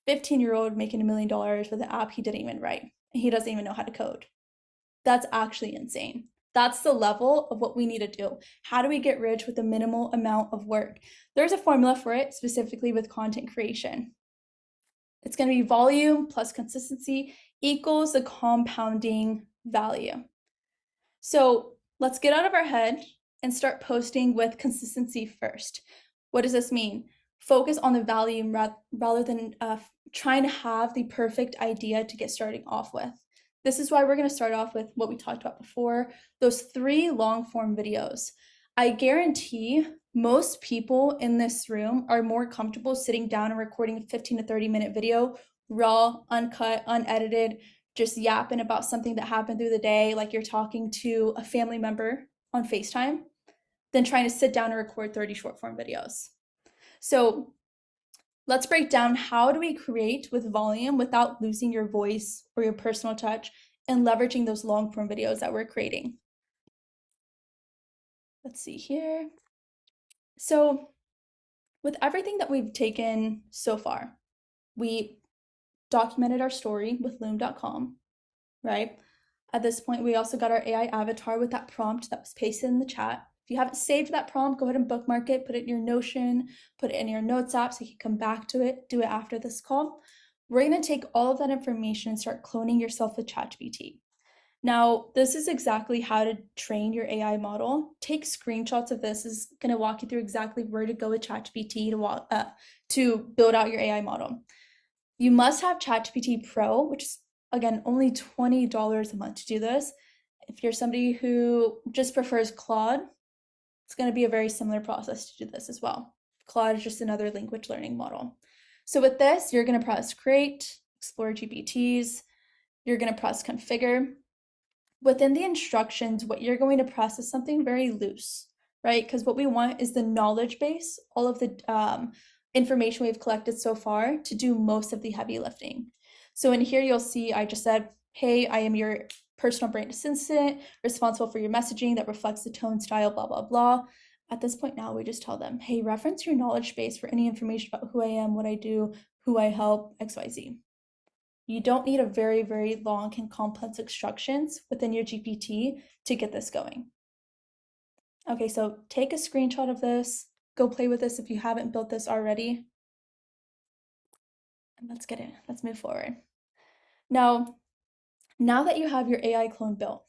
15-year-old making $1 million with an app he didn't even write. And he doesn't even know how to code. That's actually insane. That's the level of what we need to do. How do we get rich with a minimal amount of work? There's a formula for it, specifically with content creation. It's going to be volume plus consistency equals the compounding value. So let's get out of our head and start posting with consistency first. What does this mean? Focus on the value rather than trying to have the perfect idea to get starting off with. This is why we're going to start off with what we talked about before, those 3 long form videos. I guarantee most people in this room are more comfortable sitting down and recording a 15 to 30 minute video, raw, uncut, unedited, just yapping about something that happened through the day, like you're talking to a family member on FaceTime, than trying to sit down and record 30 short form videos. So let's break down, how do we create with volume without losing your voice or your personal touch, and leveraging those long form videos that we're creating. Let's see here. So with everything that we've taken so far, we documented our story with loom.com, right? At this point, we also got our AI avatar with that prompt that was pasted in the chat. If you haven't saved that prompt, go ahead and bookmark it, put it in your Notion, put it in your notes app so you can come back to it, do it after this call. We're going to take all of that information and start cloning yourself with ChatGPT. Now, this is exactly how to train your AI model. Take screenshots of this. This is going to walk you through exactly where to go with ChatGPT to build out your AI model. You must have ChatGPT Pro, which is, again, only $20 a month to do this. If you're somebody who just prefers Claude, it's going to be a very similar process to do this as well. Claude is just another language learning model. So with this, you're going to press create, explore GPTs. You're going to press configure. Within the instructions, what you're going to press is something very loose, right? Because what we want is the knowledge base, all of the information we've collected so far to do most of the heavy lifting. So in here, you'll see I just said, hey, I am your personal brand assistant, responsible for your messaging that reflects the tone, style, blah, blah, blah. At this point now, we just tell them, hey, reference your knowledge base for any information about who I am, what I do, who I help, XYZ. You don't need a very, very long and complex instructions within your GPT to get this going. Okay, so take a screenshot of this, go play with this if you haven't built this already. And let's get it, let's move forward. Now that you have your AI clone built,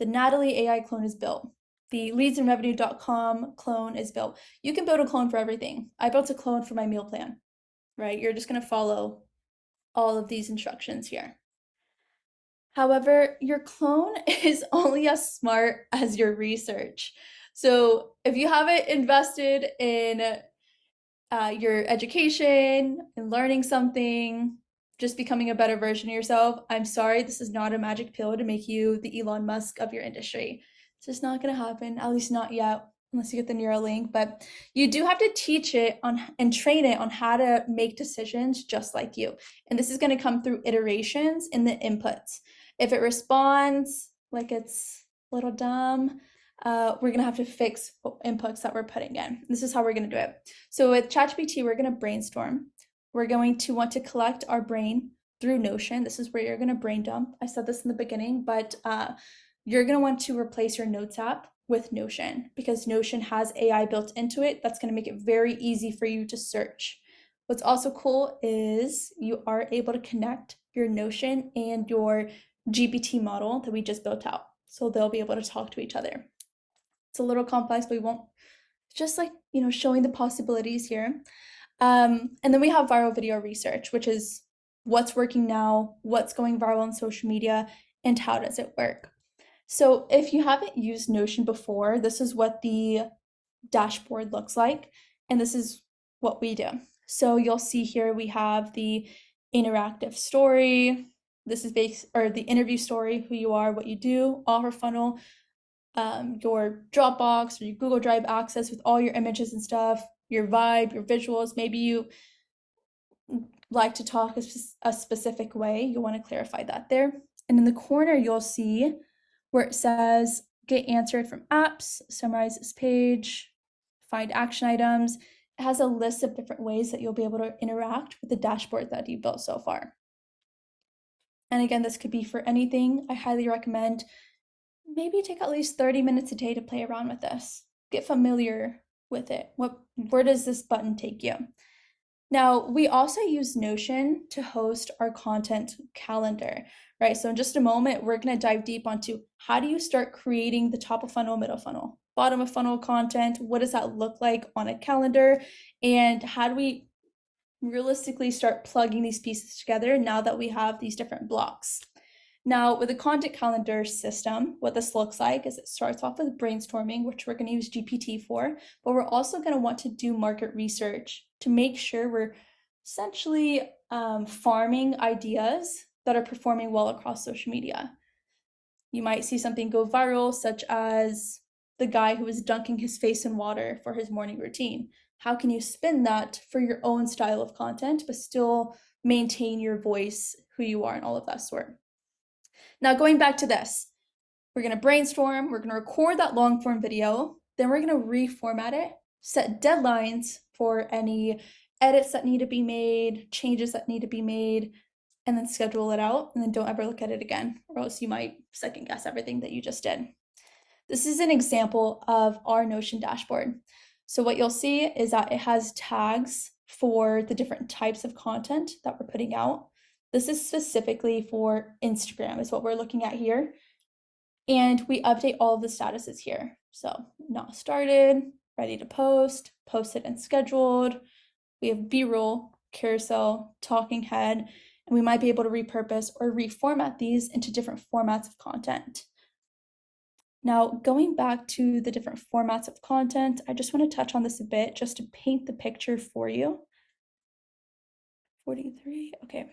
the Natalie AI clone is built, the leadsandrevenue.com clone is built. You can build a clone for everything. I built a clone for my meal plan, right? You're just gonna follow all of these instructions here. However, your clone is only as smart as your research. So if you haven't invested in your education and learning something, just becoming a better version of yourself, I'm sorry, this is not a magic pill to make you the Elon Musk of your industry. It's just not going to happen, at least not yet, unless you get the Neuralink. But you do have to teach it on and train it on how to make decisions just like you. And this is going to come through iterations in the inputs. If it responds like it's a little dumb, we're going to have to fix inputs that we're putting in. This is how we're going to do it. So with ChatGPT, we're going to brainstorm. We're going to want to collect our brain through Notion. This is where you're going to brain dump. I said this in the beginning, but you're going to want to replace your Notes app with Notion because Notion has AI built into it. That's going to make it very easy for you to search. What's also cool is you are able to connect your Notion and your GPT model that we just built out. So they'll be able to talk to each other. It's a little complex, but we won't, just like, showing the possibilities here. And then we have viral video research, which is what's working now, what's going viral on social media, and how does it work. So if you haven't used Notion before, this is what the dashboard looks like, and this is what we do. So you'll see here we have the interactive story. This is the interview story, who you are, what you do, offer funnel, your Dropbox or your Google Drive access with all your images and stuff, your vibe, your visuals. Maybe you like to talk a specific way. You want to clarify that there. And in the corner, you'll see where it says get answered from apps, summarize this page, find action items. It has a list of different ways that you'll be able to interact with the dashboard that you built so far. And again, this could be for anything. I highly recommend maybe take at least 30 minutes a day to play around with this. Get familiar with it. Where does this button take you? Now, we also use Notion to host our content calendar, right? So in just a moment, we're going to dive deep onto how do you start creating the top of funnel, middle funnel, bottom of funnel content? What does that look like on a calendar? And how do we realistically start plugging these pieces together now that we have these different blocks? Now, with a content calendar system, what this looks like is it starts off with brainstorming, which we're going to use GPT for, but we're also going to want to do market research to make sure we're essentially farming ideas that are performing well across social media. You might see something go viral, such as the guy who was dunking his face in water for his morning routine. How can you spin that for your own style of content, but still maintain your voice, who you are, and all of that sort? Now, going back to this, we're going to brainstorm, we're going to record that long form video, then we're going to reformat it, set deadlines for any edits that need to be made, changes that need to be made, and then schedule it out, and then don't ever look at it again, or else you might second guess everything that you just did. This is an example of our Notion dashboard. So what you'll see is that it has tags for the different types of content that we're putting out. This is specifically for Instagram, is what we're looking at here. And we update all of the statuses here. So not started, ready to post, posted and scheduled. We have B-roll, carousel, talking head, and we might be able to repurpose or reformat these into different formats of content. Now, going back to the different formats of content, I just want to touch on this a bit just to paint the picture for you. 43, okay.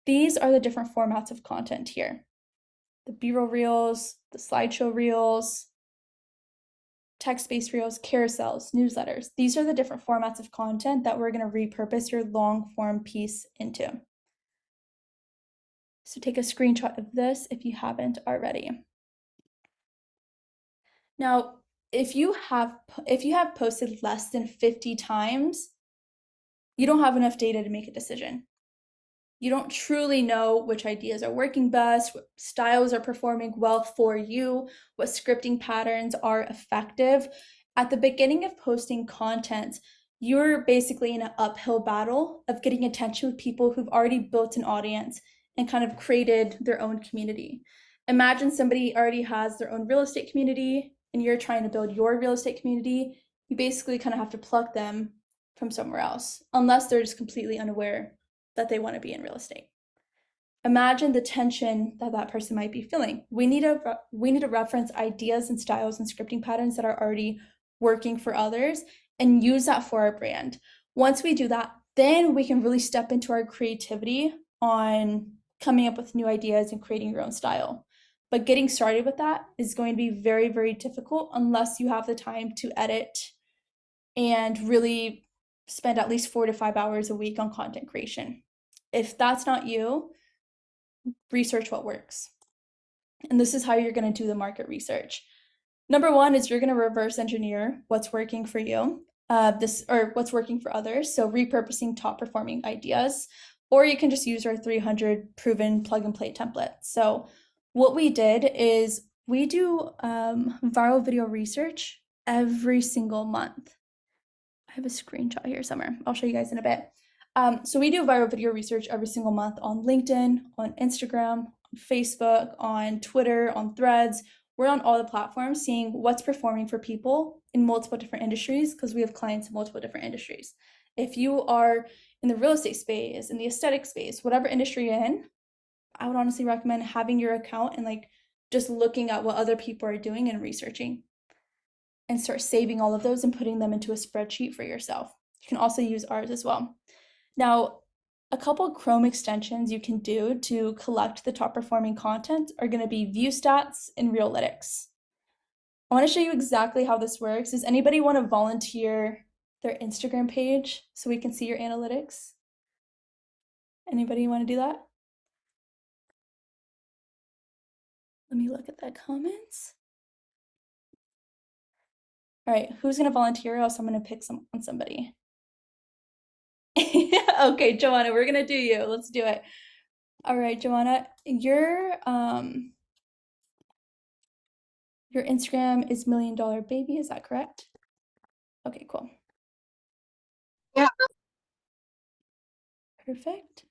These are the different formats of content here. The B-roll reels, the slideshow reels, text-based reels, carousels, newsletters. These are the different formats of content that we're going to repurpose your long-form piece into. So take a screenshot of this if you haven't already. Now, if you have posted less than 50 times, you don't have enough data to make a decision. You don't truly know which ideas are working best, what styles are performing well for you, what scripting patterns are effective. At the beginning of posting content, you're basically in an uphill battle of getting attention with people who've already built an audience and kind of created their own community. Imagine somebody already has their own real estate community and you're trying to build your real estate community. You basically kind of have to pluck them from somewhere else, unless they're just completely unaware that they want to be in real estate. Imagine the tension that that person might be feeling. We need to reference ideas and styles and scripting patterns that are already working for others and use that for our brand. Once we do that, then we can really step into our creativity on coming up with new ideas and creating your own style. But getting started with that is going to be very, very difficult unless you have the time to edit and really spend at least 4 to 5 hours a week on content creation. If that's not you, research what works. And this is how you're going to do the market research. Number one is you're going to reverse engineer what's working for you, or what's working for others. So repurposing top performing ideas, or you can just use our 300 proven plug and play template. So what we did is we do viral video research every single month. I have a screenshot here somewhere. I'll show you guys in a bit. So we do viral video research every single month on LinkedIn, on Instagram, on Facebook, on Twitter, on Threads. We're on all the platforms seeing what's performing for people in multiple different industries because we have clients in multiple different industries. If you are in the real estate space, in the aesthetic space, whatever industry you're in, I would honestly recommend having your account and like just looking at what other people are doing and researching, and start saving all of those and putting them into a spreadsheet for yourself. You can also use ours as well. Now, a couple of Chrome extensions you can do to collect the top performing content are going to be View Stats and Realytics. I want to show you exactly how this works. Does anybody want to volunteer their Instagram page so we can see your analytics? Anybody want to do that? Let me look at the comments. All right, who's going to volunteer? Else I'm going to pick on somebody. Okay, Joanna, we're going to do you. Let's do it. All right, Joanna, your Instagram is $1 Million Baby, is that correct? Okay, cool. Yeah. Perfect.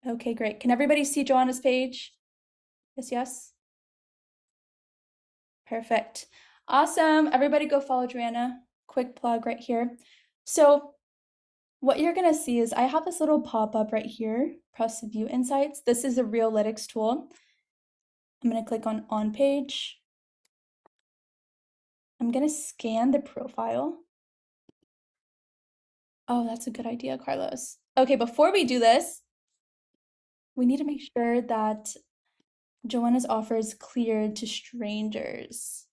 Okay, great. Can everybody see Joanna's page? Yes, yes. Perfect. Awesome. Everybody go follow Joanna. Quick plug right here. So what you're going to see is I have this little pop-up right here, press view insights. This is a Realytics tool. I'm going to click on page. I'm going to scan the profile. Oh, that's a good idea, Carlos. Okay, before we do this, we need to make sure that Joanna's offer is clear to strangers.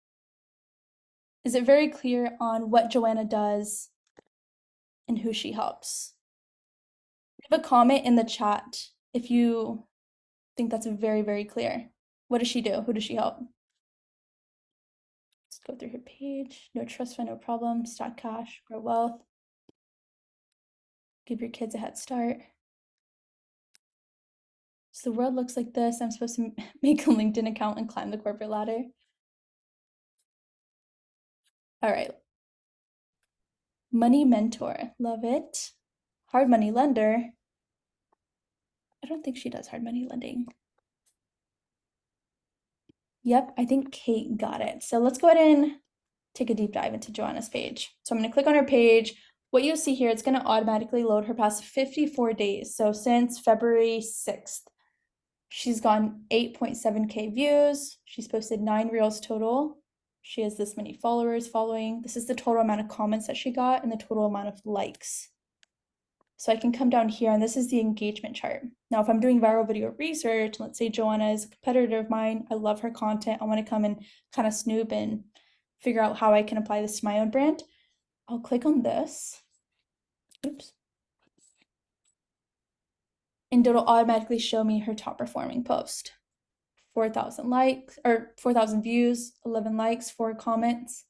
Is it very clear on what Joanna does and who she helps? Leave a comment in the chat if you think that's very, very clear. What does she do? Who does she help? Let's go through her page. No trust fund, no problem. Stack cash, grow wealth. Give your kids a head start. So the world looks like this. I'm supposed to make a LinkedIn account and climb the corporate ladder. All right. Money mentor. Love it. Hard money lender. I don't think she does hard money lending. Yep, I think Kate got it. So let's go ahead and take a deep dive into Joanna's page. So I'm going to click on her page. What you'll see here, it's going to automatically load her past 54 days. So since February 6th, she's gotten 8.7K views. She's posted 9 reels total. She has this many followers following. This is the total amount of comments that she got and the total amount of likes. So I can come down here and this is the engagement chart. Now, if I'm doing viral video research, let's say Joanna is a competitor of mine, I love her content, I want to come and kind of snoop and figure out how I can apply this to my own brand. I'll click on this. Oops. And it'll automatically show me her top performing post. 4,000 likes or 4,000 views, 11 likes, 4 comments.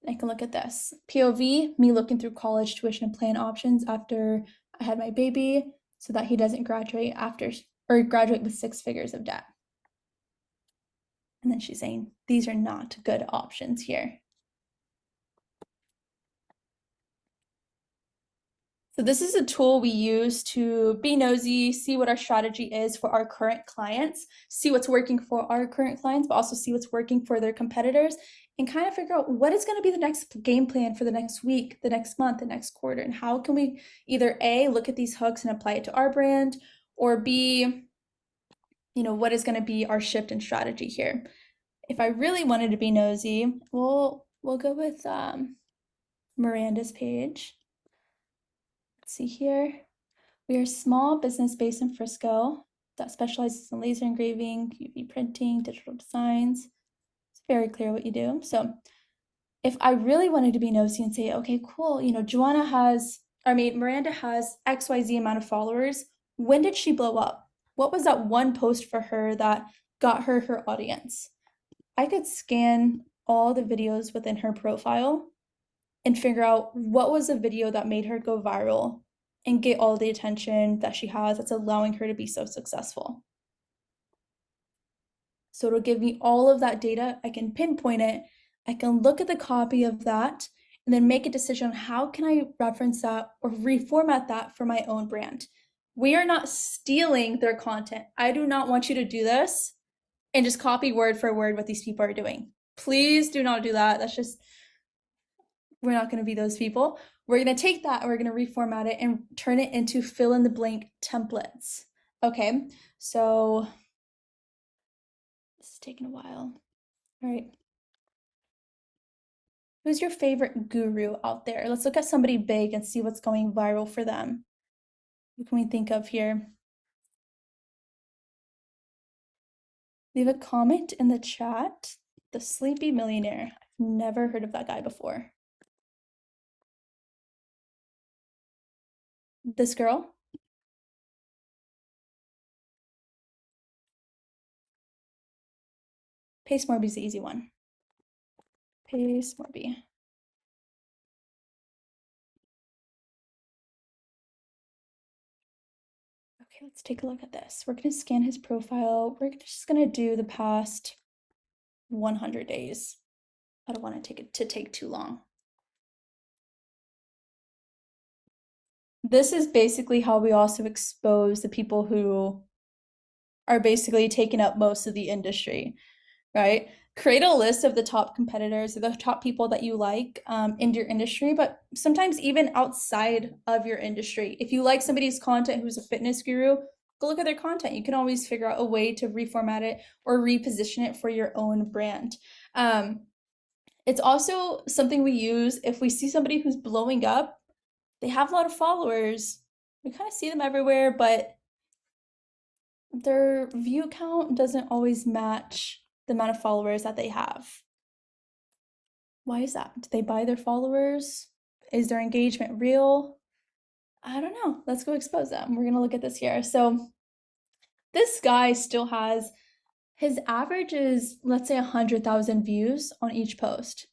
I can look at this. POV, me looking through college tuition and plan options after I had my baby so that he doesn't graduate after or graduate with 6 figures of debt. And then she's saying, these are not good options here. So this is a tool we use to be nosy, see what our strategy is for our current clients, see what's working for our current clients, but also see what's working for their competitors and kind of figure out what is going to be the next game plan for the next week, the next month, the next quarter, and how can we either A, look at these hooks and apply it to our brand, or B, what is going to be our shift in strategy here. If I really wanted to be nosy, we'll go with Miranda's page. Let's see here. We are a small business based in Frisco that specializes in laser engraving, UV printing, digital designs. It's very clear what you do. So if I really wanted to be nosy and say, okay, cool, Miranda has XYZ amount of followers. When did she blow up? What was that one post for her that got her audience? I could scan all the videos within her profile and figure out what was a video that made her go viral and get all the attention that she has that's allowing her to be so successful. So it'll give me all of that data. I can pinpoint it. I can look at the copy of that and then make a decision on how can I reference that or reformat that for my own brand. We are not stealing their content. I do not want you to do this and just copy word for word what these people are doing. Please do not do that. We're not going to be those people. We're going to take that and we're going to reformat it and turn it into fill in the blank templates. Okay, so this is taking a while. All right. Who's your favorite guru out there? Let's look at somebody big and see what's going viral for them. What can we think of here? Leave a comment in the chat. The Sleepy Millionaire. I've never heard of that guy before. This girl? Pace Morby's the easy one. Pace Morby. Okay, let's take a look at this. We're going to scan his profile. We're just going to do the past 100 days. I don't want to take too long. This is basically how we also expose the people who are basically taking up most of the industry, right? Create a list of the top competitors or the top people that you like in your industry, but sometimes even outside of your industry. If you like somebody's content who's a fitness guru, go look at their content. You can always figure out a way to reformat it or reposition it for your own brand. It's also something we use if we see somebody who's blowing up. They have a lot of followers. We kind of see them everywhere, but their view count doesn't always match the amount of followers that they have. Why is that? Do they buy their followers? Is their engagement real? I don't know. Let's go expose them. We're going to look at this here. So this guy still has, his average is, let's say 100,000 views on each post.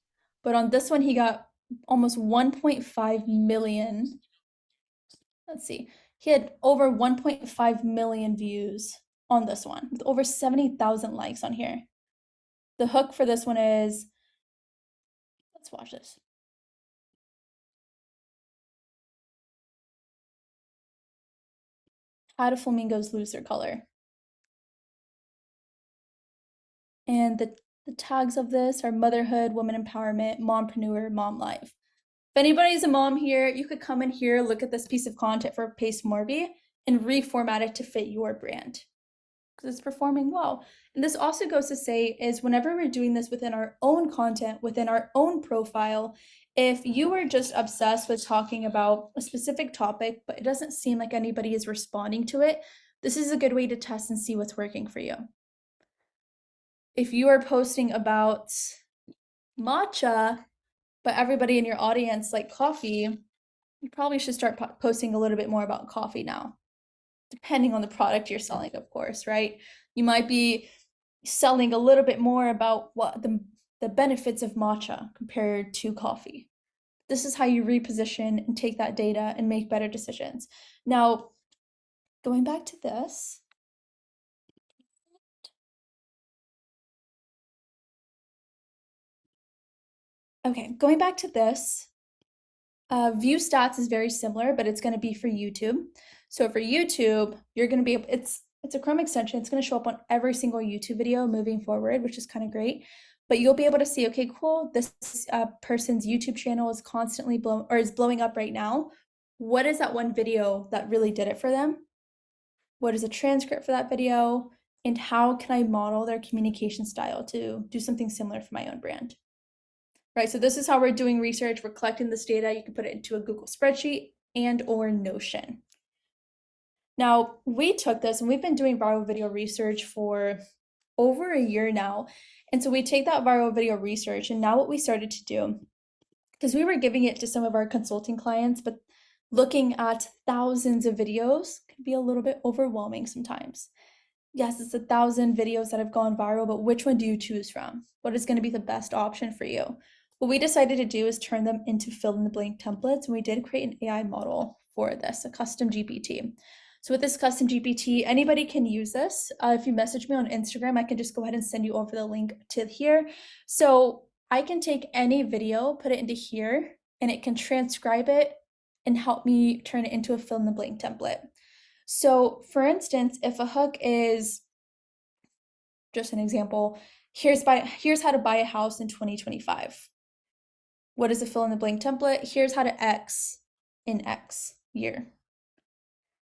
But on this one, he got almost 1.5 million. Let's see. He had over 1.5 million views on this one with over 70,000 likes on here. The hook for this one is, Let's watch this. How do flamingos lose their color? And the tags of this are motherhood, woman empowerment, mompreneur, mom life. If anybody's a mom here, you could come in here, look at this piece of content for Pace Morby, and reformat it to fit your brand because it's performing well. And this also goes to say is whenever we're doing this within our own content, within our own profile, if you are just obsessed with talking about a specific topic, but it doesn't seem like anybody is responding to it, this is a good way to test and see what's working for you. If you are posting about matcha, but everybody in your audience like coffee, you probably should start posting a little bit more about coffee now, depending on the product you're selling, of course, right? You might be selling a little bit more about what the benefits of matcha compared to coffee. This is how you reposition and take that data and make better decisions. Now, going back to this. Okay, going back to this, view stats is very similar, but it's going to be for YouTube. So for YouTube, you're going to be, it's a Chrome extension. It's going to show up on every single YouTube video moving forward, which is kind of great. But you'll be able to see, okay, cool, this person's YouTube channel is constantly blowing up right now. What is that one video that really did it for them? What is a transcript for that video? And how can I model their communication style to do something similar for my own brand? Right, so this is how we're doing research. We're collecting this data. You can put it into a Google spreadsheet and or Notion. Now, we took this and we've been doing viral video research for over a year now. And so we take that viral video research and now what we started to do, because we were giving it to some of our consulting clients, but looking at thousands of videos can be a little bit overwhelming sometimes. Yes, it's 1,000 videos that have gone viral, but which one do you choose from? What is going to be the best option for you? What we decided to do is turn them into fill in the blank templates, and we did create an AI model for this, a custom GPT. So with this custom GPT, anybody can use this. If you message me on Instagram, I can just go ahead and send you over the link to here. So I can take any video, put it into here, and it can transcribe it and help me turn it into a fill in the blank template. So for instance, if a hook is just an example, here's how to buy a house in 2025. What is a fill in the blank template? Here's how to X in X year.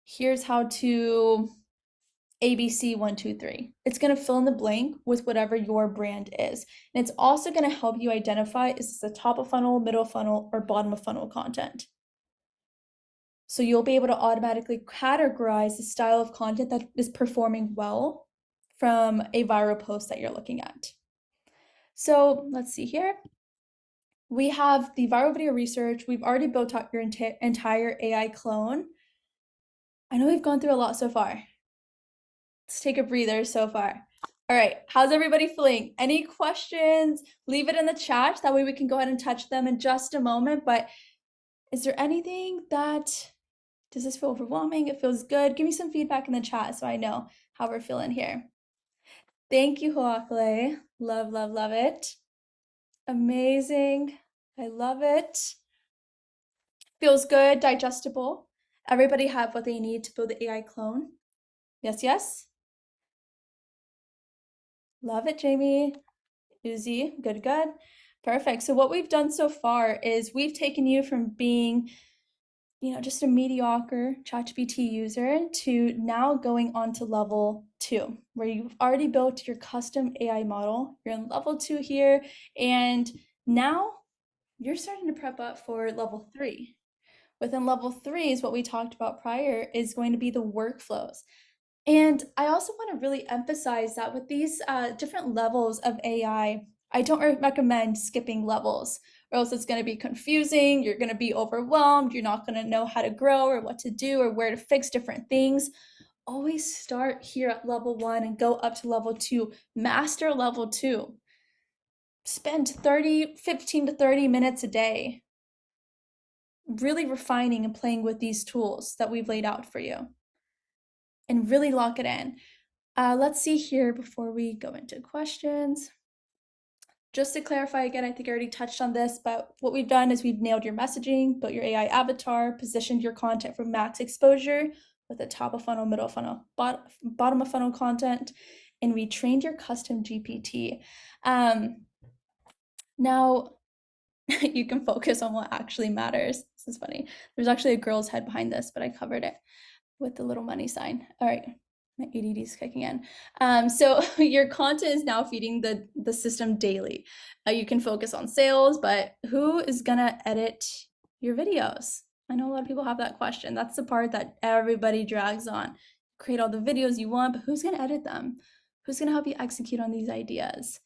Here's how to ABC 1, 2, 3. It's going to fill in the blank with whatever your brand is. And it's also going to help you identify, is this a top of funnel, middle funnel, or bottom of funnel content? So you'll be able to automatically categorize the style of content that is performing well from a viral post that you're looking at. So let's see here. We have the viral video research. We've already built out your entire AI clone. I know we've gone through a lot so far. Let's take a breather so far. All right, how's everybody feeling? Any questions? Leave it in the chat. That way we can go ahead and touch them in just a moment. But is there anything that, does this feel overwhelming? It feels good. Give me some feedback in the chat so I know how we're feeling here. Thank you, Huakle. Love, love, love it. Amazing. I love it. Feels good, digestible. Everybody have what they need to build the AI clone. Yes, yes. Love it, Jamie. Uzi, good, good. Perfect. So what we've done so far is we've taken you from being, just a mediocre ChatGPT user to now going on to level 2, where you've already built your custom AI model. You're in level 2 here, and now you're starting to prep up for level 3. Within level 3 is what we talked about prior, is going to be the workflows. And I also want to really emphasize that with these different levels of AI, I don't recommend skipping levels, or else it's going to be confusing. You're going to be overwhelmed. You're not going to know how to grow or what to do or where to fix different things. Always start here at level 1 and go up to level 2. Master level 2. Spend 15 to 30 minutes a day really refining and playing with these tools that we've laid out for you and really lock it in. Let's see here before we go into questions. Just to clarify again, I think I already touched on this, but what we've done is we've nailed your messaging, built your AI avatar, positioned your content for max exposure with a top of funnel, middle of funnel, bottom of funnel content, and we trained your custom GPT. Now you can focus on what actually matters. This is funny. There's actually a girl's head behind this, but I covered it with the little money sign. All right, my ADD is kicking in. So your content is now feeding the system daily. You can focus on sales, but who is gonna edit your videos? I know a lot of people have that question. That's the part that everybody drags on. Create all the videos you want, but who's gonna edit them? Who's gonna help you execute on these ideas?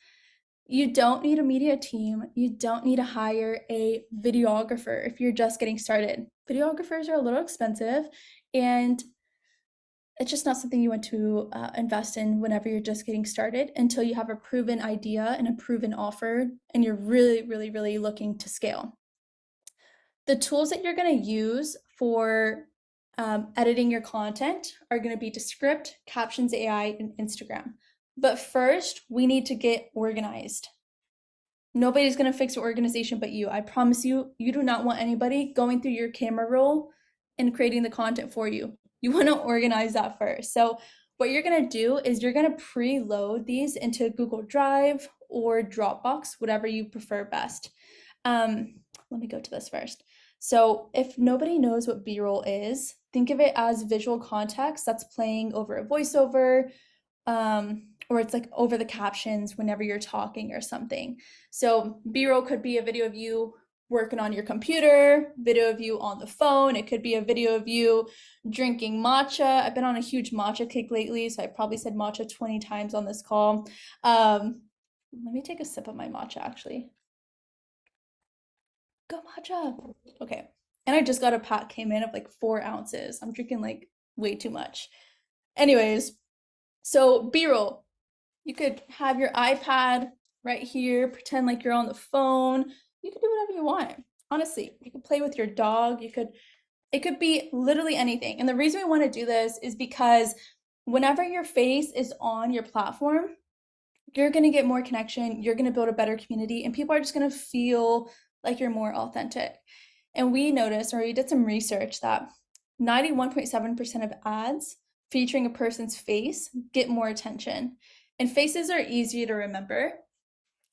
You don't need a media team. You don't need to hire a videographer if you're just getting started. Videographers are a little expensive, and it's just not something you want to invest in whenever you're just getting started until you have a proven idea and a proven offer and you're really, really, really looking to scale. The tools that you're going to use for editing your content are going to be Descript, Captions AI, and Instagram. But first, we need to get organized. Nobody's going to fix your organization but you. I promise you, you do not want anybody going through your camera roll and creating the content for you. You want to organize that first. So what you're going to do is you're going to preload these into Google Drive or Dropbox, whatever you prefer best. Let me go to this first. So if nobody knows what B-roll is, think of it as visual context that's playing over a voiceover, or it's like over the captions whenever you're talking or something. So B-roll could be a video of you working on your computer, video of you on the phone. It could be a video of you drinking matcha. I've been on a huge matcha kick lately, so I probably said matcha 20 times on this call. Let me take a sip of my matcha, actually. Go matcha. Okay. And I just got a pack, came in of like 4 ounces. I'm drinking like way too much. Anyways, so B-roll. You could have your iPad right here, pretend like you're on the phone. You could do whatever you want. Honestly, you could play with your dog. It could be literally anything. And the reason we want to do this is because whenever your face is on your platform, you're going to get more connection. You're going to build a better community, and people are just going to feel like you're more authentic. And we noticed, or we did some research, that 91.7% of ads featuring a person's face get more attention. And faces are easy to remember.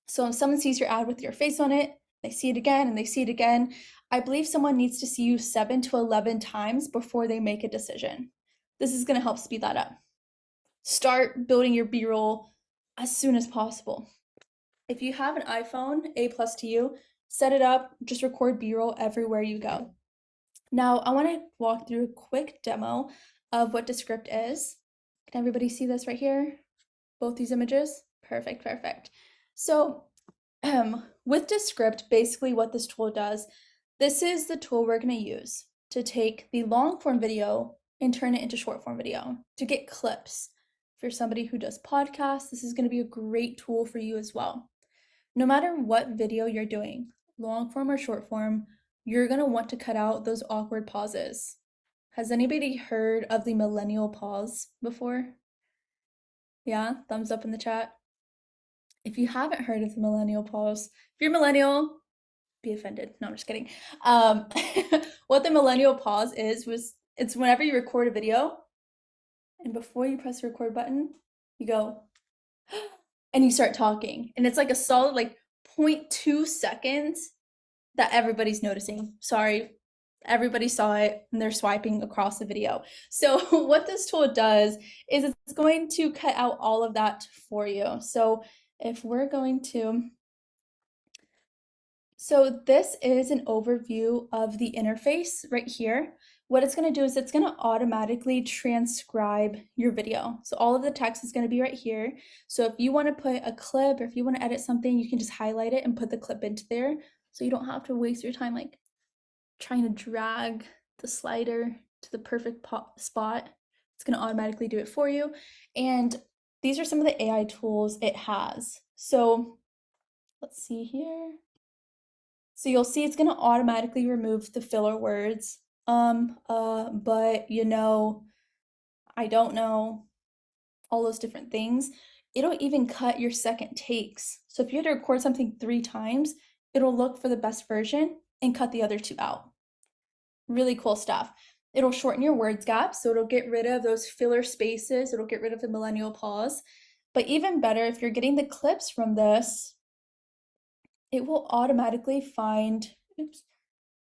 So if someone sees your ad with your face on it, they see it again and they see it again. I believe someone needs to see you 7 to 11 times before they make a decision. This is going to help speed that up. Start building your B-roll as soon as possible. If you have an iPhone, A plus to you, set it up, just record B-roll everywhere you go. Now, I want to walk through a quick demo of what Descript is. Can everybody see this right here? Both these images? Perfect, perfect. So with Descript, basically what this tool does, this is the tool we're going to use to take the long form video and turn it into short form video to get clips. If you're somebody who does podcasts, this is going to be a great tool for you as well. No matter what video you're doing, long form or short form, you're going to want to cut out those awkward pauses. Has anybody heard of the millennial pause before? Yeah, thumbs up in the chat. If you haven't heard of the millennial pause, if you're millennial, be offended. No, I'm just kidding. What the millennial pause it's whenever you record a video, and before you press the record button, you go, and you start talking. And it's like a solid like 0.2 seconds that everybody's noticing. Sorry, everybody saw it and they're swiping across the video. So what this tool does is it's going to cut out all of that for you. So if we're going to, so this is an overview of the interface right here. What it's going to do is it's going to automatically transcribe your video. So all of the text is going to be right here. So if you want to put a clip or if you want to edit something, you can just highlight it and put the clip into there. So you don't have to waste your time like trying to drag the slider to the perfect spot. It's going to automatically do it for you. And these are some of the AI tools it has. So let's see here. So you'll see it's going to automatically remove the filler words. But you know, I don't know, all those different things. It'll even cut your second takes. So if you had to record something 3 times, it'll look for the best version and cut the other 2 out. Really cool stuff. It'll shorten your words gap, so it'll get rid of those filler spaces, it'll get rid of the millennial pause. But even better, if you're getting the clips from this, it will automatically find, oops,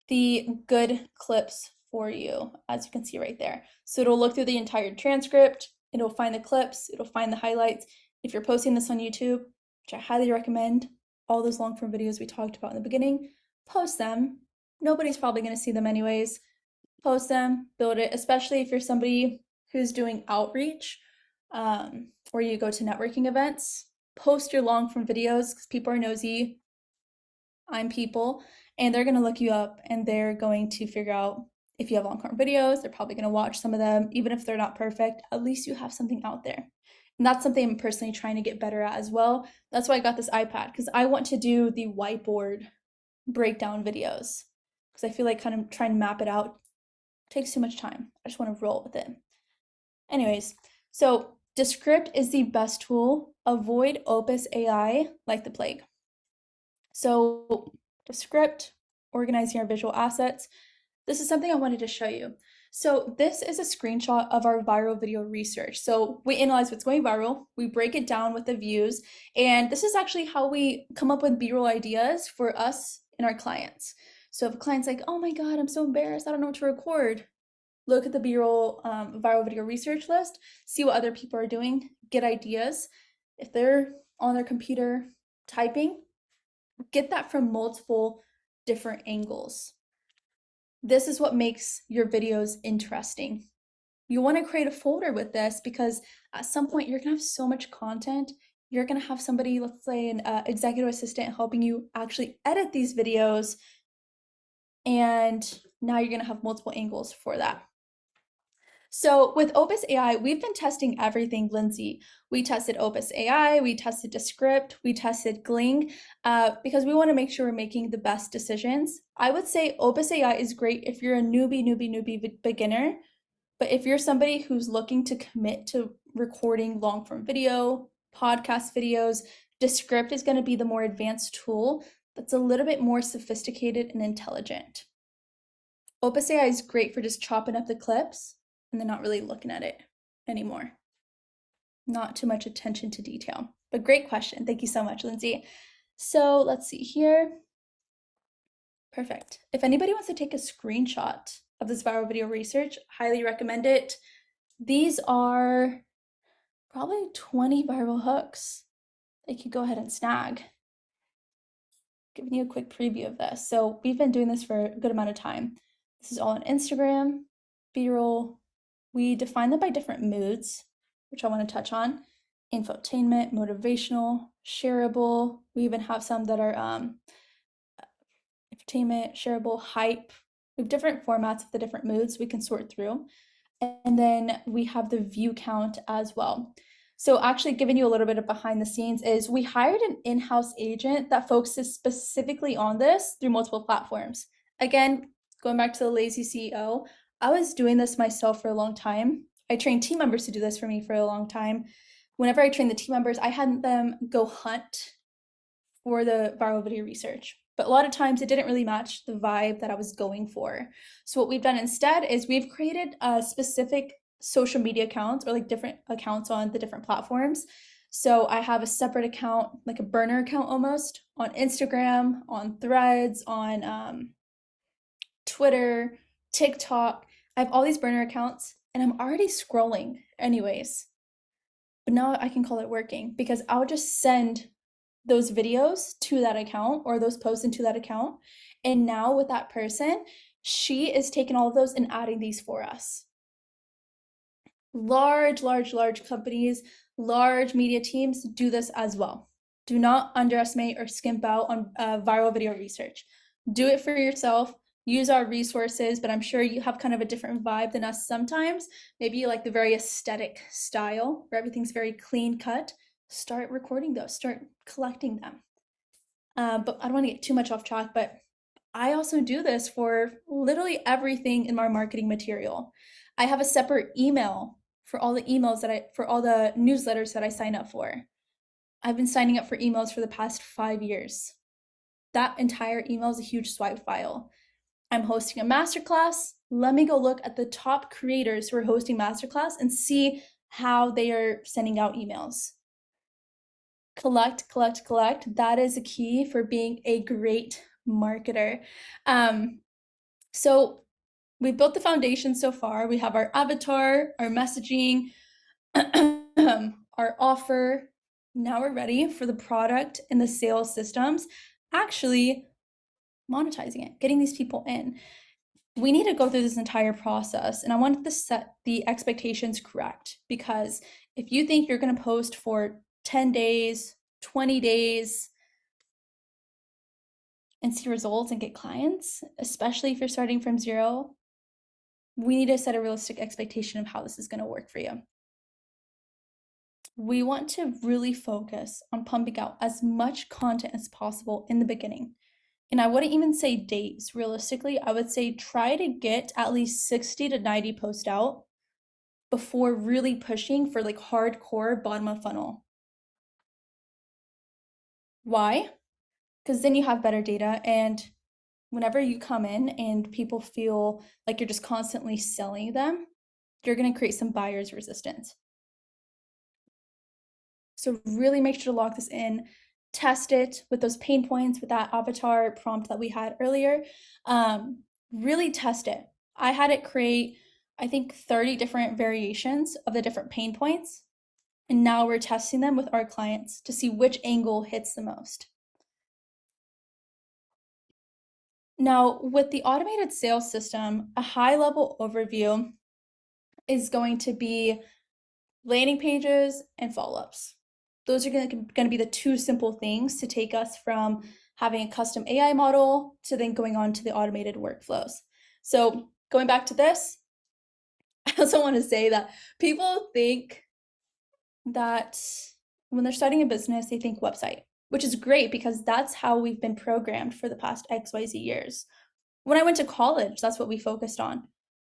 the good clips for you, as you can see right there. So it'll look through the entire transcript, it'll find the clips, it'll find the highlights. If you're posting this on YouTube, which I highly recommend, all those long form videos we talked about in the beginning, post them. Nobody's probably going to see them anyways. Post them, build it, especially if you're somebody who's doing outreach or you go to networking events. Post your long form videos because people are nosy. I'm people, and they're going to look you up and they're going to figure out if you have long form videos. They're probably going to watch some of them, even if they're not perfect. At least you have something out there. And that's something I'm personally trying to get better at as well. That's why I got this iPad, because I want to do the whiteboard breakdown videos, because I feel like kind of trying to map it out takes too much time. I just want to roll with it. Anyways, so Descript is the best tool. Avoid Opus AI like the plague. So Descript, organizing our visual assets. This is something I wanted to show you. So this is a screenshot of our viral video research. So we analyze what's going viral, we break it down with the views, and this is actually how we come up with B-roll ideas for us and our clients. So if a client's like, oh my God, I'm so embarrassed, I don't know what to record, look at the B-roll viral video research list, see what other people are doing, get ideas. If they're on their computer typing, get that from multiple different angles. This is what makes your videos interesting. You want to create a folder with this because at some point you're going to have so much content. You're going to have somebody, let's say an executive assistant, helping you actually edit these videos. And now you're going to have multiple angles for that. So with Opus AI, we've been testing everything, Lindsay. We tested Opus AI, we tested Descript, we tested Gling, because we want to make sure we're making the best decisions. I would say Opus AI is great if you're a newbie beginner, but if you're somebody who's looking to commit to recording long form video, podcast videos, Descript is going to be the more advanced tool that's a little bit more sophisticated and intelligent. Opus AI is great for just chopping up the clips and they're not really looking at it anymore. Not too much attention to detail, but great question. Thank you so much, Lindsay. So let's see here. Perfect. If anybody wants to take a screenshot of this viral video research, highly recommend it. These are probably 20 viral hooks that you could go ahead and snag. Giving you a quick preview of this. So we've been doing this for a good amount of time. This is all on Instagram, B-roll. We define them by different moods, which I want to touch on. Infotainment, motivational, shareable. We even have some that are entertainment, shareable, hype. We have different formats of the different moods we can sort through. And then we have the view count as well. So actually giving you a little bit of behind the scenes is we hired an in-house agent that focuses specifically on this through multiple platforms. Again, going back to the lazy CEO, I was doing this myself for a long time. I trained team members to do this for me for a long time. Whenever I trained the team members, I had them go hunt for the viral video research. But a lot of times it didn't really match the vibe that I was going for. So what we've done instead is we've created a specific social media accounts or like different accounts on the different platforms. So I have a separate account, like a burner account almost, on Instagram, on Threads, on Twitter, TikTok. I have all these burner accounts and I'm already scrolling anyways. But now I can call it working because I'll just send those videos to that account or those posts into that account. And now with that person, she is taking all of those and adding these for us. Large companies, large media teams do this as well. Do not underestimate or skimp out on viral video research. Do it for yourself. Use our resources, but I'm sure you have kind of a different vibe than us sometimes. Maybe you like the very aesthetic style where everything's very clean cut. Start recording those, start collecting them. But I don't want to get too much off track, but I also do this for literally everything in my marketing material. I have a separate email for all the emails for all the newsletters that I sign up for. I've been signing up for emails for the past 5 years. That entire email is a huge swipe file. I'm hosting a masterclass. Let me go look at the top creators who are hosting masterclass and see how they are sending out emails. Collect, collect, collect. That is a key for being a great marketer. So we've built the foundation so far. We have our avatar, our messaging, our offer. Now we're ready for the product and the sales systems, actually monetizing it, getting these people in. We need to go through this entire process, and I wanted to set the expectations correct, because if you think you're going to post for 10 days, 20 days, and see results and get clients, especially if you're starting from zero, we need to set a realistic expectation of how this is going to work for you. We want to really focus on pumping out as much content as possible in the beginning. And I wouldn't even say days. Realistically, I would say try to get at least 60 to 90 posts out before really pushing for like hardcore bottom of funnel. Why? Because then you have better data, and whenever you come in and people feel like you're just constantly selling them, you're going to create some buyer's resistance. So really make sure to lock this in, test it with those pain points, with that avatar prompt that we had earlier. Really test it. I had it create, I think, 30 different variations of the different pain points. And now we're testing them with our clients to see which angle hits the most. Now, with the automated sales system, a high-level overview is going to be landing pages and follow-ups. Those are going to be the two simple things to take us from having a custom AI model to then going on to the automated workflows. So going back to this, I also want to say that people think that when they're starting a business, they think website, which is great because that's how we've been programmed for the past XYZ years. When I went to college, that's what we focused on.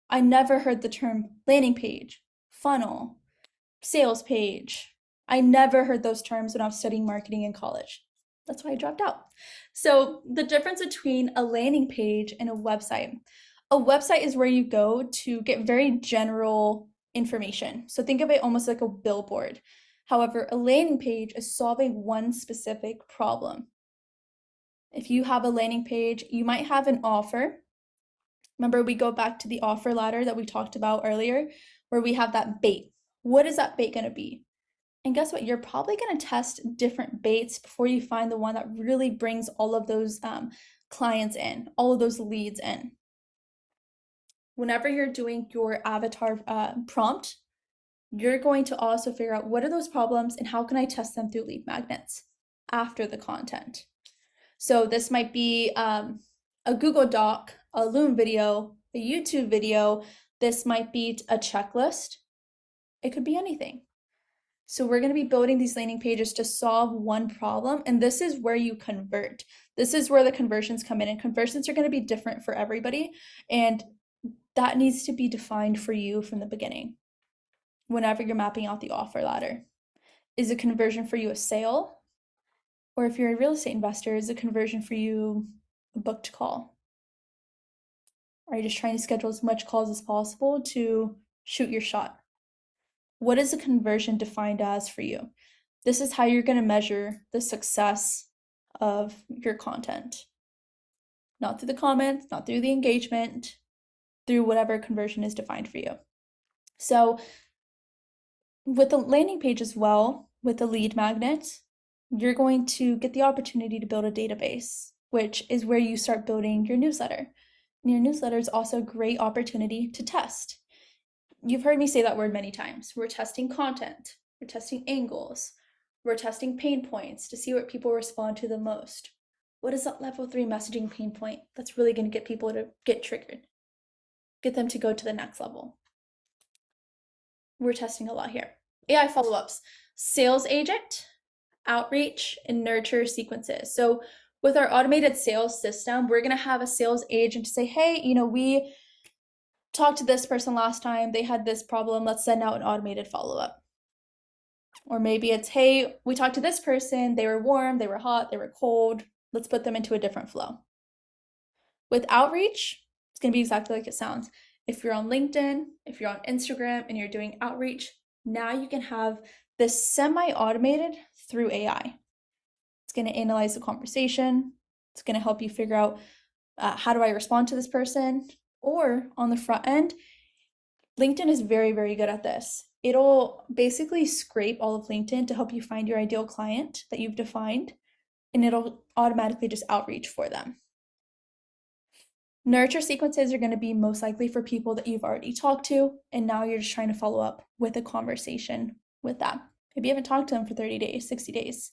I never heard the term landing page, funnel, sales page. I never heard those terms when I was studying marketing in college. That's why I dropped out. So the difference between a landing page and a website is where you go to get very general information. So think of it almost like a billboard. However, a landing page is solving one specific problem. If you have a landing page, you might have an offer. Remember, we go back to the offer ladder that we talked about earlier, where we have that bait. What is that bait going to be? And guess what? You're probably going to test different baits before you find the one that really brings all of those clients in, all of those leads in. Whenever you're doing your avatar prompt, you're going to also figure out what are those problems and how can I test them through lead magnets after the content. So this might be a Google Doc, a Loom video, a YouTube video. This might be a checklist. It could be anything. So we're going to be building these landing pages to solve one problem, and this is where you convert. This is where the conversions come in, and conversions are going to be different for everybody, and that needs to be defined for you from the beginning whenever you're mapping out the offer ladder. Is a conversion for you a sale? Or if you're a real estate investor, is a conversion for you a booked call? Are you just trying to schedule as much calls as possible to shoot your shot? What is a conversion defined as for you? This is how you're going to measure the success of your content. Not through the comments, not through the engagement, through whatever conversion is defined for you. So with the landing page as well, with the lead magnet, you're going to get the opportunity to build a database, which is where you start building your newsletter. And your newsletter is also a great opportunity to test. You've heard me say that word many times. We're testing content, we're testing angles, we're testing pain points to see what people respond to the most. What is that level 3 messaging pain point that's really going to get people to get triggered? Get them to go to the next level. We're testing a lot here. AI follow-ups, sales agent, outreach, and nurture sequences. So with our automated sales system, we're going to have a sales agent to say, hey, we talked to this person last time, they had this problem, let's send out an automated follow-up. Or maybe it's, hey, we talked to this person, they were warm, they were hot, they were cold, let's put them into a different flow. With outreach, it's going to be exactly like it sounds. If you're on LinkedIn, if you're on Instagram and you're doing outreach, now you can have this semi-automated through AI. It's going to analyze the conversation. It's going to help you figure out how do I respond to this person? Or on the front end, LinkedIn is very, very good at this. It'll basically scrape all of LinkedIn to help you find your ideal client that you've defined, and it'll automatically just outreach for them. Nurture sequences are going to be most likely for people that you've already talked to, and now you're just trying to follow up with a conversation with them. Maybe you haven't talked to them for 30 days, 60 days.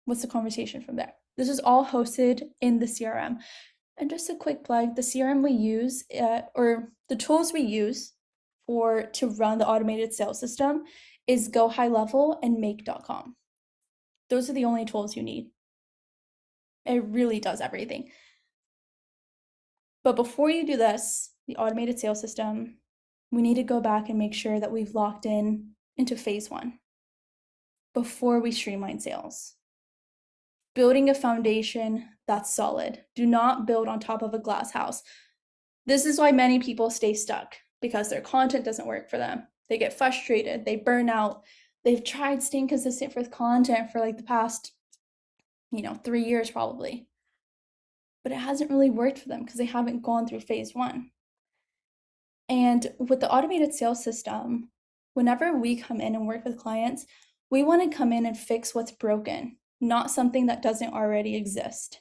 What's the conversation from there? This is all hosted in the CRM. And just a quick plug, the CRM we use, or the tools we use to run the automated sales system is Go High Level and Make.com. Those are the only tools you need. It really does everything. But before you do this, the automated sales system, we need to go back and make sure that we've locked in into phase 1 before we streamline sales. Building a foundation that's solid. Do not build on top of a glass house. This is why many people stay stuck, because their content doesn't work for them. They get frustrated, they burn out. They've tried staying consistent with content for like the past, 3 years probably. But it hasn't really worked for them because they haven't gone through phase 1. And with the automated sales system, whenever we come in and work with clients, we want to come in and fix what's broken, not something that doesn't already exist.